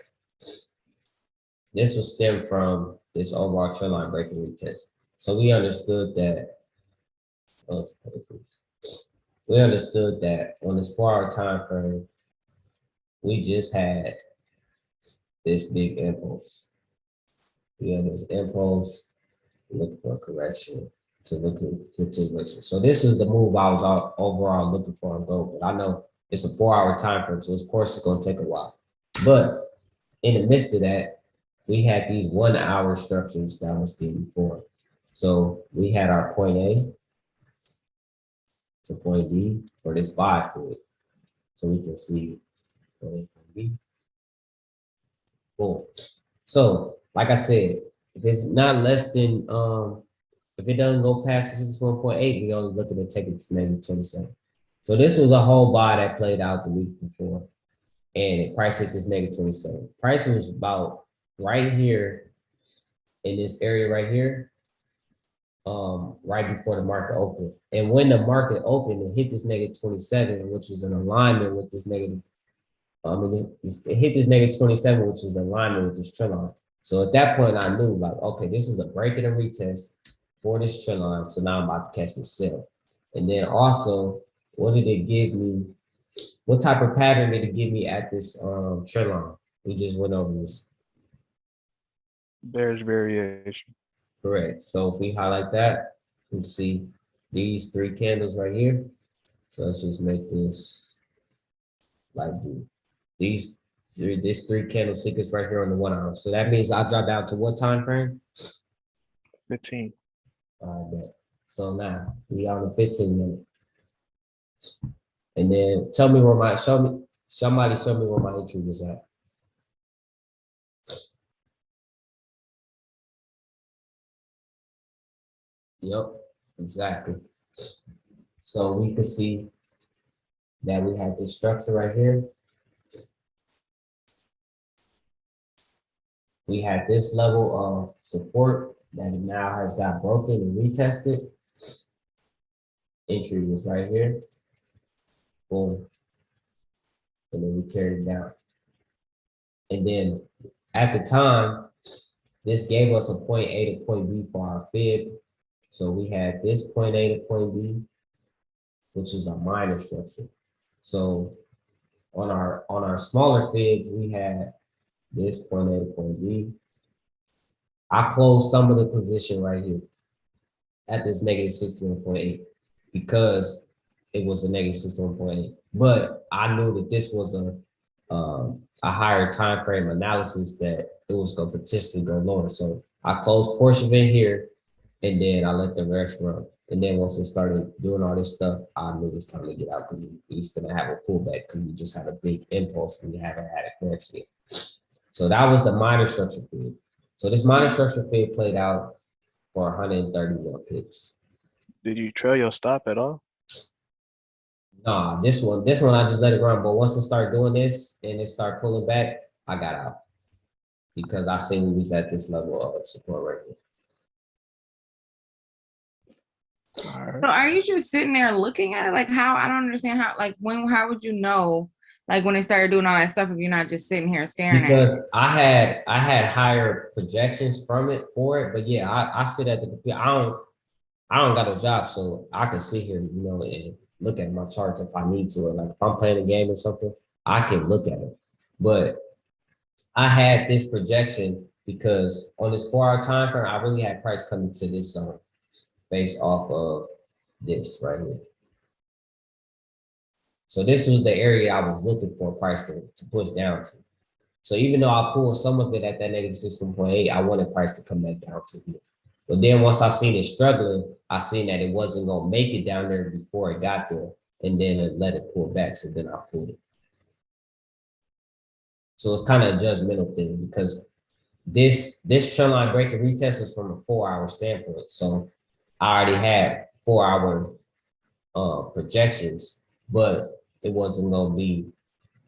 This was stemmed from this overall trend line breaking retest. So we understood that. We understood that on this 4-hour time frame, we just had this big impulse. We had this impulse, looking for a correction to look at continuation. So this is the move I was overall looking for in gold, but I know it's a 4-hour time frame, so of course it's going to take a while. But in the midst of that, we had these 1-hour structures that I was getting before. So we had our point A to point B for this 5 to it. So we can see point A, point B. Boom. So, like I said, if it's not less than, if it doesn't go past the 61.8, we only looking at taking it to negative 27. So this was a whole buy that played out the week before, and it price hit this negative 27. Price was about right here in this area right here, right before the market opened. And when the market opened, it hit this negative 27, which was in alignment with this negative. It hit this negative 27, which is in alignment with this trend line. So at that point, I knew like, okay, this is a break and a retest for this trend line. So now I'm about to catch this sell. And then also, what did it give me? What type of pattern did it give me at this trend line? We just went over this. Bearish variation. Correct. So if we highlight that, we can see these three candles right here. So let's just make this like this three candle sequence right here on the 1 hour. So that means I drop down to what time frame? 15. So now we on the 15 minute. And then tell me where somebody show me where my entry was at. Yep, exactly. So we could see that we have this structure right here. We had this level of support that now has got broken and retested. Entry was right here. Boom. And then we carried it down. And then at the time, this gave us a point A to point B for our fib. So we had this point A to point B, which is a minor structure. So on our smaller fib, we had this point A to point B. I closed some of the position right here at this negative 61.8 because it was a negative 61.8. But I knew that this was a higher time frame analysis that it was going to potentially go lower. So I closed portion of it here, and then I let the rest run. And then once it started doing all this stuff, I knew it was time to get out because he's going to have a pullback because we just had a big impulse and we haven't had a correction yet. So that was the minor structure fib. So this minor structure fib played out for 131 pips. Did you trail your stop at all? Nah, this one I just let it run. But once it started doing this and it started pulling back, I got out because I seen we was at this level of support right here. All right. So are you just sitting there looking at it? Like how, I don't understand how, like how would you know, like when they started doing all that stuff if you're not just sitting here staring at it? Because I had higher projections from it for it, but yeah, I sit at the computer. I don't got a job, so I can sit here, and look at my charts if I need to. Or like if I'm playing a game or something, I can look at it. But I had this projection because on this 4-hour time frame, I really had price coming to this zone based off of this right here. So this was the area I was looking for price to push down to. So even though I pulled some of it at that negative 61.8, I wanted price to come back down to here. But then once I seen it struggling, I seen that it wasn't gonna make it down there before it got there, and then it let it pull back. So then I pulled it. So it's kind of a judgmental thing because this trend line break and retest was from a 4-hour standpoint. So I already had 4-hour projections, but it wasn't gonna be.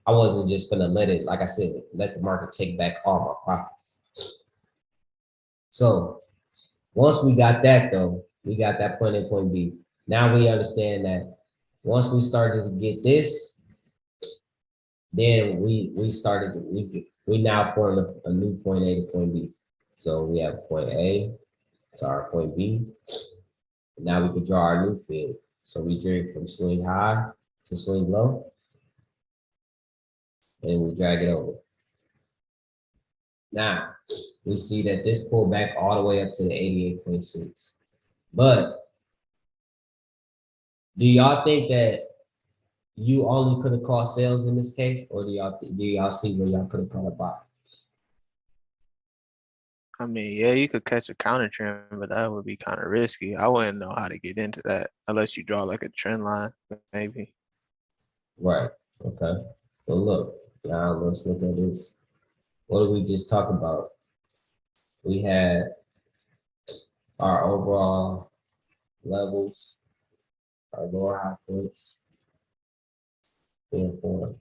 I wasn't just gonna let it, like I said, let the market take back all my profits. So once we got that though, we got that point A, point B. Now we understand that once we started to get this, then we now formed a new point A to point B. So we have point A to our point B. Now we can draw our new fib. So we drag from swing high to swing low, and we drag it over. Now, we see that this pulled back all the way up to the 88.6. But do y'all think that you only could have called sales in this case, or do y'all see where y'all could have called a buy? I mean, yeah, you could catch a counter trend, but that would be kind of risky. I wouldn't know how to get into that unless you draw like a trend line, maybe. Right. Okay. Well, look, now let's look at this. What did we just talk about? we had our overall levels, our lower high points being formed.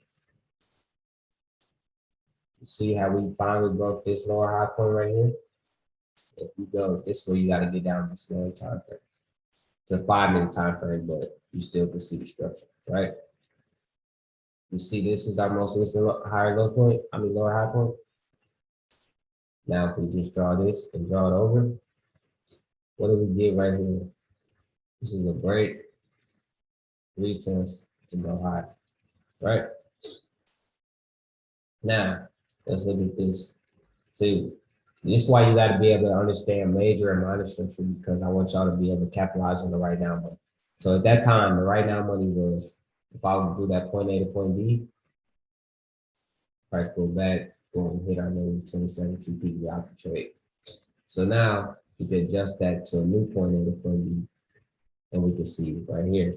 You see how we finally broke this lower high point right here? If you go this way, you got to get down this long time frame. It's a 5-minute time frame, but you still can see the structure, right? You see, this is our most recent higher low point. I mean, lower high point. Now, if we just draw this and draw it over, what do we get right here? This is a break, retest to go high, right? Now, let's look at this. See, this is why you got to be able to understand major and minor structure, because I want y'all to be able to capitalize on the right now money. So at that time, the right now money was, if I would do that point A to point B, price go back, boom, hit our negative 27 TP out the trade. So now you can adjust that to a new point A to point B, and we can see right here,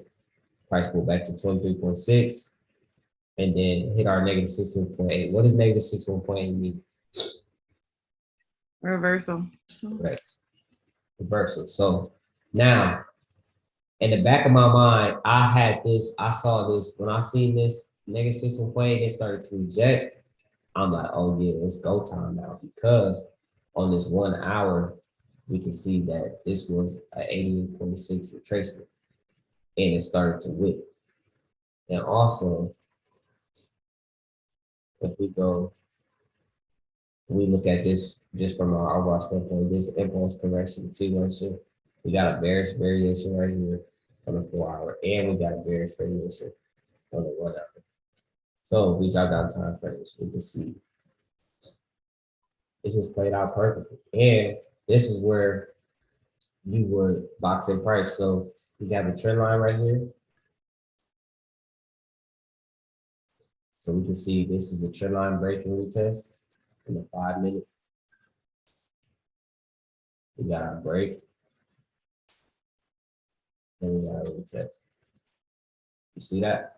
price go back to 23.6, and then hit our negative 16.8. What does negative 61.8 mean? Reversal. Correct. Reversal. So now, in the back of my mind, I saw this, when I seen this negative 61.8, they started to reject. I'm like, oh yeah, it's go time now, because on this 1 hour, we can see that this was an 88.6 retracement, and it started to whip. And also, if we look at this just from our overall standpoint, this impulse correction continuation, we got a bearish variation right here on the 4 hour, and we got a bearish variation on the 1 hour. So if we drop down time frames, we can see it just played out perfectly. And this is where you would box in price. So we have a trend line right here. So we can see this is a trend line breaking retest in the 5 minute. We got our break. And we got a retest. You see that?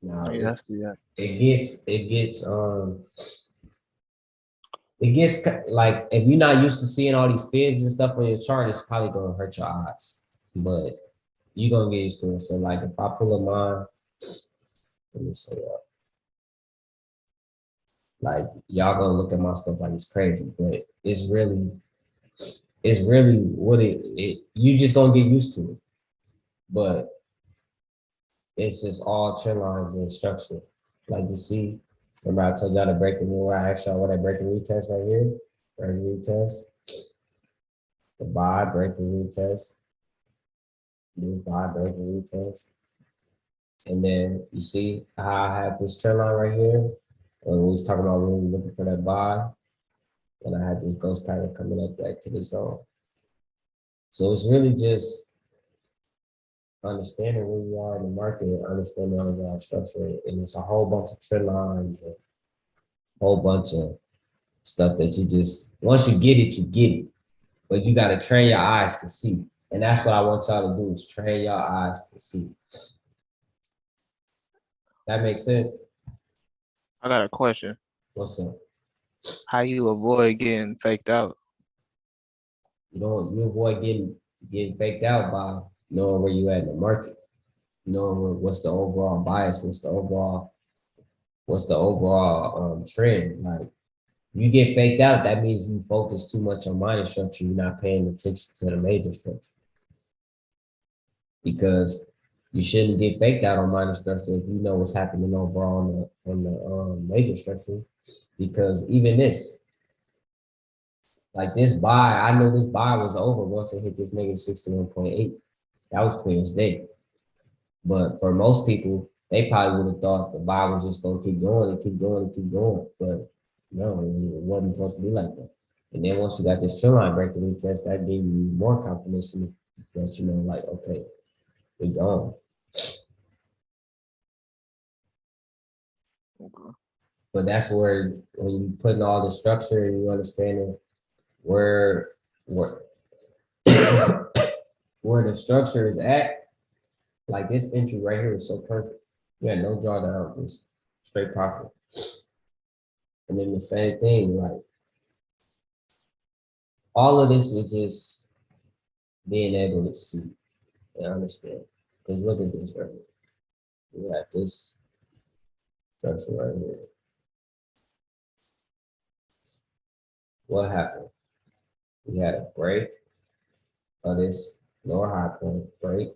Now Yeah, I see that. it gets like, if you're not used to seeing all these fibs and stuff on your chart, it's probably gonna hurt your eyes, but you're gonna get used to it. So like if I pull a line, let me show you. Like y'all gonna look at my stuff like it's crazy, but it's really what you just gonna get used to it. But it's just all trend lines and structure. Like you see, remember I told y'all to break the where I asked y'all what I break and retest right here. Break and retest. The buy, break and retest. This buy, break and retest. And then you see how I have this trend line right here. When we was talking about when we were looking for that buy. And I had this ghost pattern coming up back to the zone. So it's really just understanding where you are in the market, understanding all of our structure, and it's a whole bunch of trend lines, and a whole bunch of stuff that you just, once you get it, but you got to train your eyes to see. And that's what I want y'all to do, is train your eyes to see. That makes sense? I got a question. What's up? How you avoid getting faked out? You avoid getting faked out by knowing where you at in the market, knowing what's the overall bias, what's the overall trend. Like, you get faked out, that means you focus too much on minor structure, you're not paying attention to the major structure. Because you shouldn't get faked out on minor structure if you know what's happening overall on the major structure. Because even this, like this buy, I know this buy was over once it hit this negative 61.8. That was clear as day. But for most people, they probably would have thought the buy was just gonna keep going and keep going and keep going. But no, it wasn't supposed to be like that. And then once you got this trend line breaking retest, that gave you more confirmation that you know, like, okay, we're gone. Okay. But that's where, when you put in all the structure and you understanding where where the structure is at, like this entry right here is so perfect. You had no drawdown, just straight profit. And then the same thing, like all of this is just being able to see and understand. Because look at this right here. We got this structure right here. What happened? We had a break of this lower high point, break,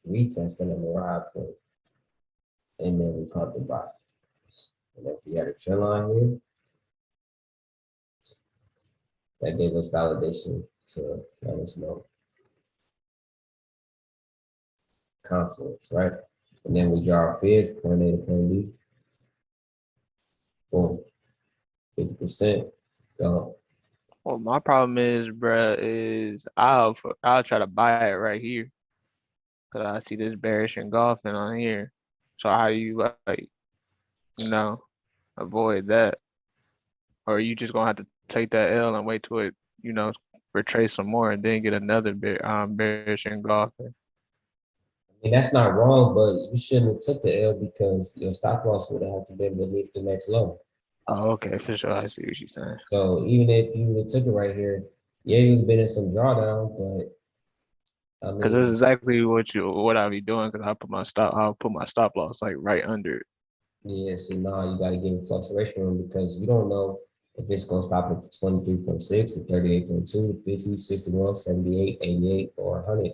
retest at a lower high point, and then we caught the buy. And if we had a trend line here, that gave us validation to let us know confluence, right? And then we draw our fears, point A to point B. Boom, 50% gone. Well, my problem is, bruh, is I'll try to buy it right here. Cause I see this bearish engulfing on here. So how you like, avoid that? Or you just gonna have to take that L and wait till it, retrace some more and then get another bearish engulfing. And that's not wrong, but you shouldn't have took the L because your stop loss would have had to be beneath the next low. Oh, okay, for sure. I see what you're saying. So even if you would have took it right here, yeah, you've been in some drawdown, but I Cause this is mean, exactly what I'll be doing. Cause I'll put my stop loss like right under it. yeah, so now you gotta give it fluctuation room because you don't know if it's gonna stop at the 23.6, the 38.2, 50, 61, 78, 88, or 100.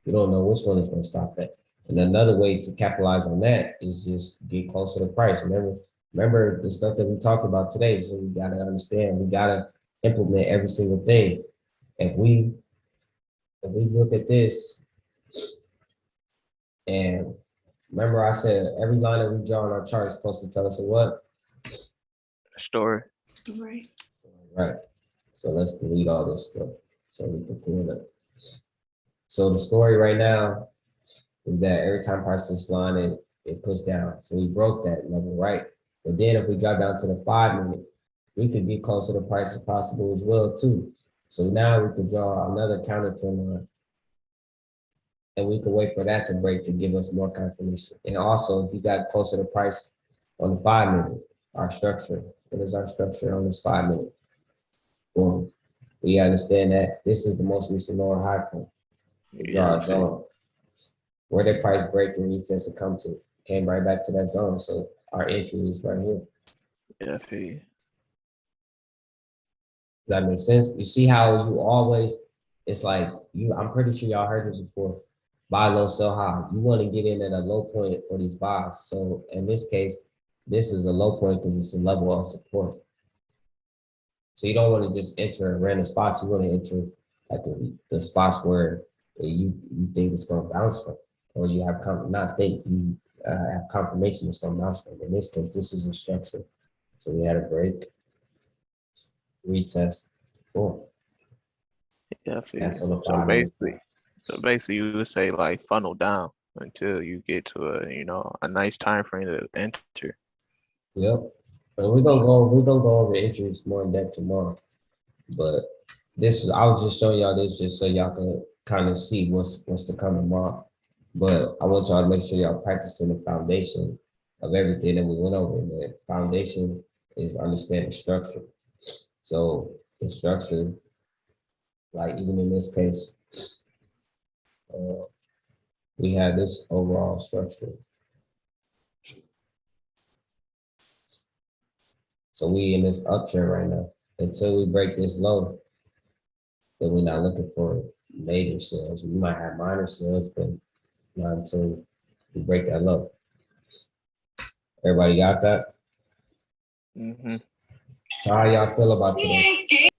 You don't know which one is gonna stop at. And another way to capitalize on that is just get closer to price. Remember the stuff that we talked about today. So we gotta understand, we gotta implement every single thing. If we look at this, and remember I said every line that we draw on our chart is supposed to tell us a what? Story. Right. Right. So let's delete all this stuff so we can clean it up. So the story right now is that every time price is line it pushed down. So we broke that level, right? But then if we got down to the 5 minute, we could get closer to price as possible as well too. So now we could draw another counter trend line. And we could wait for that to break to give us more confirmation. And also if you got closer to price on the 5 minute, our structure, what is our structure on this 5 minute? Boom. We understand that this is the most recent lower high point. We draw a zone. Where did price break and retest to come to? Came right back to that zone. So our entry is right here. Yeah, I feel you. Does that make sense? You see how you always, it's like I'm pretty sure y'all heard this before. Buy low, sell high. You want to get in at a low point for these buys. So in this case, this is a low point because it's a level of support. So you don't want to just enter in random spots. You want to enter at the spots where you think it's going to bounce from, or you have have confirmation it's going to bounce from. In this case, this is a structure. So we had a break, retest, boom. Yeah, I feel That's you. on the 5 minute. So basically, you would say like funnel down until you get to a nice time frame to enter. Yep. But we're gonna go over entries more in depth tomorrow. But I was just showing y'all this just so y'all can kind of see what's to come tomorrow. But I want y'all to make sure y'all practicing the foundation of everything that we went over. And the foundation is understanding structure. So the structure, like even in this case, we have this overall structure. So we in this uptrend right now. Until we break this low, then we're not looking for major sales. We might have minor sales, but not until we break that low. Everybody got that? Mm-hmm. So how y'all feel about today?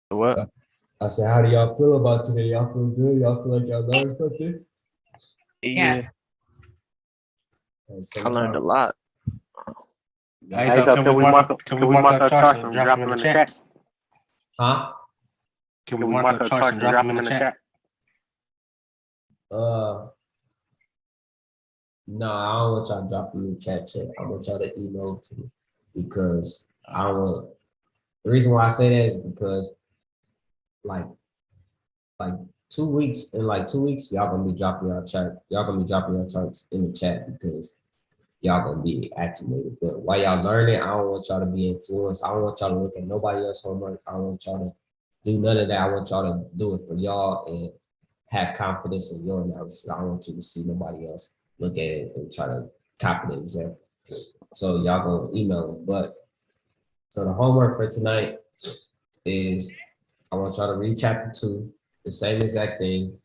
What? I said, how do y'all feel about today? Y'all feel good? Y'all feel like y'all learned something? Yeah, So I learned a lot. Hey, so can we mark our charts and drop them in the chat? Huh? Can we mark our charts and drop them in the chat? No, I don't want y'all dropping in the chat. I want y'all to email it to me because I don't want. The reason why I say that is because like 2 weeks, in like 2 weeks, y'all gonna be dropping your chat. Y'all gonna be dropping your charts in the chat because y'all gonna be acclimated. But while y'all learning, I don't want y'all to be influenced. I don't want y'all to look at nobody else's homework. I don't want y'all to do none of that. I want y'all to do it for y'all and have confidence in your analysis. I don't want you to see nobody else look at it and try to copy the example. So y'all gonna email them. But so the homework for tonight is I want y'all to read chapter 2, the same exact thing.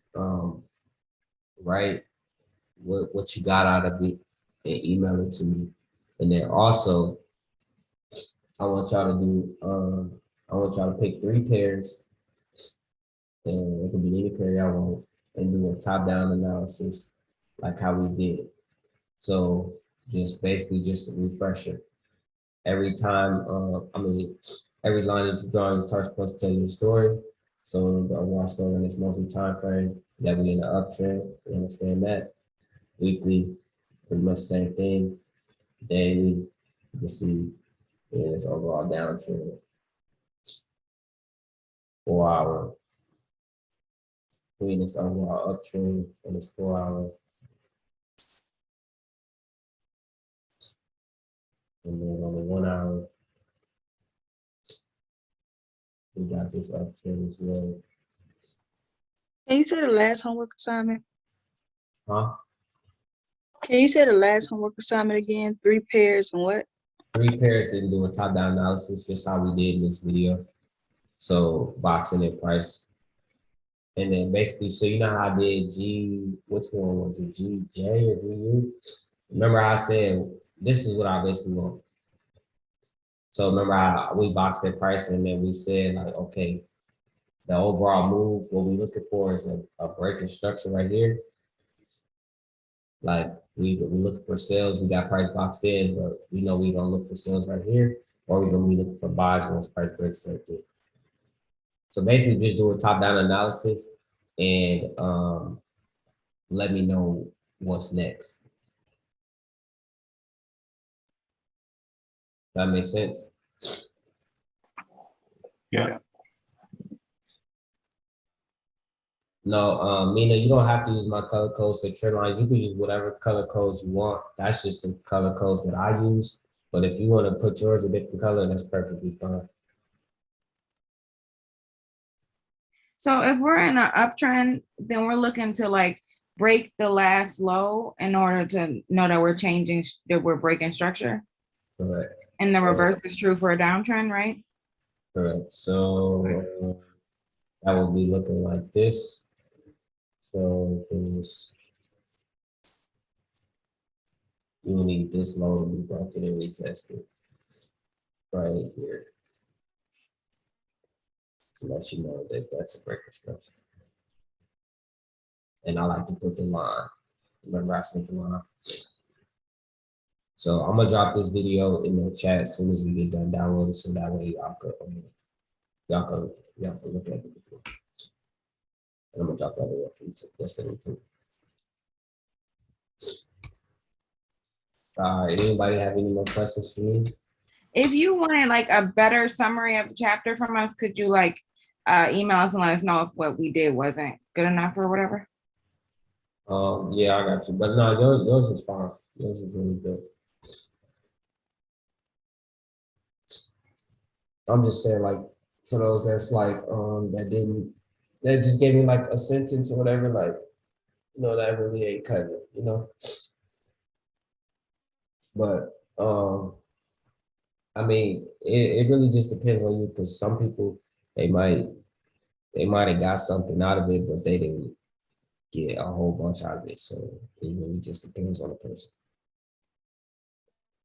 Write what you got out of it and email it to me. And then also, I want y'all to do, I want y'all to pick 3 pairs, and it can be any pair y'all want, and do a top-down analysis like how we did. So just basically just a refresher. Every time, every line that you draw, your chart's supposed to tell you a story. So the overall story in this monthly time frame, that we in the uptrend, you understand that? Weekly, pretty much the same thing. Daily, you can see it's overall downtrend. 4 hour. Between this overall uptrend and this 4 hour. And then on the 1 hour, we got this uptrend as well. Can you say the last homework assignment? Huh? Can you say the last homework assignment again? 3 pairs and what? 3 pairs and do a top-down analysis, just how we did in this video. So boxing and price. And then basically, so you know how I did G, which one was it, GJ or GU? Remember I said, this is what I basically want. So remember how we boxed that price and then we said like, okay, the overall move, what we're looking for is a breaking structure right here. Like we looking for sales, we got price boxed in, but we know we gonna look for sales right here, or we're gonna be looking for buys once price breaks right there. So basically just do a top-down analysis and let me know what's next. That makes sense? Yeah. No, Mina, you don't have to use my color codes for trend lines. You can use whatever color codes you want. That's just the color codes that I use. But if you want to put yours a different color, that's perfectly fine. So if we're in an uptrend, then we're looking to like break the last low in order to know that we're changing, that we're breaking structure. Correct. And the reverse is true for a downtrend, right? Correct. So that will be looking like this. So if it was, you will need this low to be broken and retested right here to let you know that that's a breaker structure. And I like to put the line. Remember I said the line. So I'm gonna drop this video in the chat as soon as we get done downloading, so that way y'all can look at it. And I'm gonna drop that video for you yesterday too. Anybody have any more questions for me? If you wanted like a better summary of the chapter from us, could you like email us and let us know if what we did wasn't good enough or whatever? Yeah, I got you. But no, yours is fine. Yours is really good. I'm just saying, like, for those that's like that just gave me like a sentence or whatever, like, you know, that really ain't cutting it, you know. But I mean, it really just depends on you, because some people they might have got something out of it, but they didn't get a whole bunch out of it. So it really just depends on the person.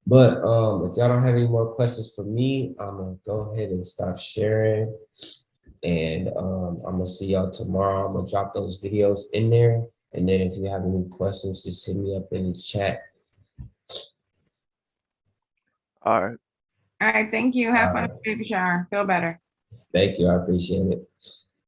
But if y'all don't have any more questions for me, I'm gonna go ahead and start sharing. And I'm gonna see y'all tomorrow. I'm gonna drop those videos in there. And then if you have any questions, just hit me up in the chat. All right. All right, thank you. Have fun, baby shower. Feel better. Thank you. I appreciate it.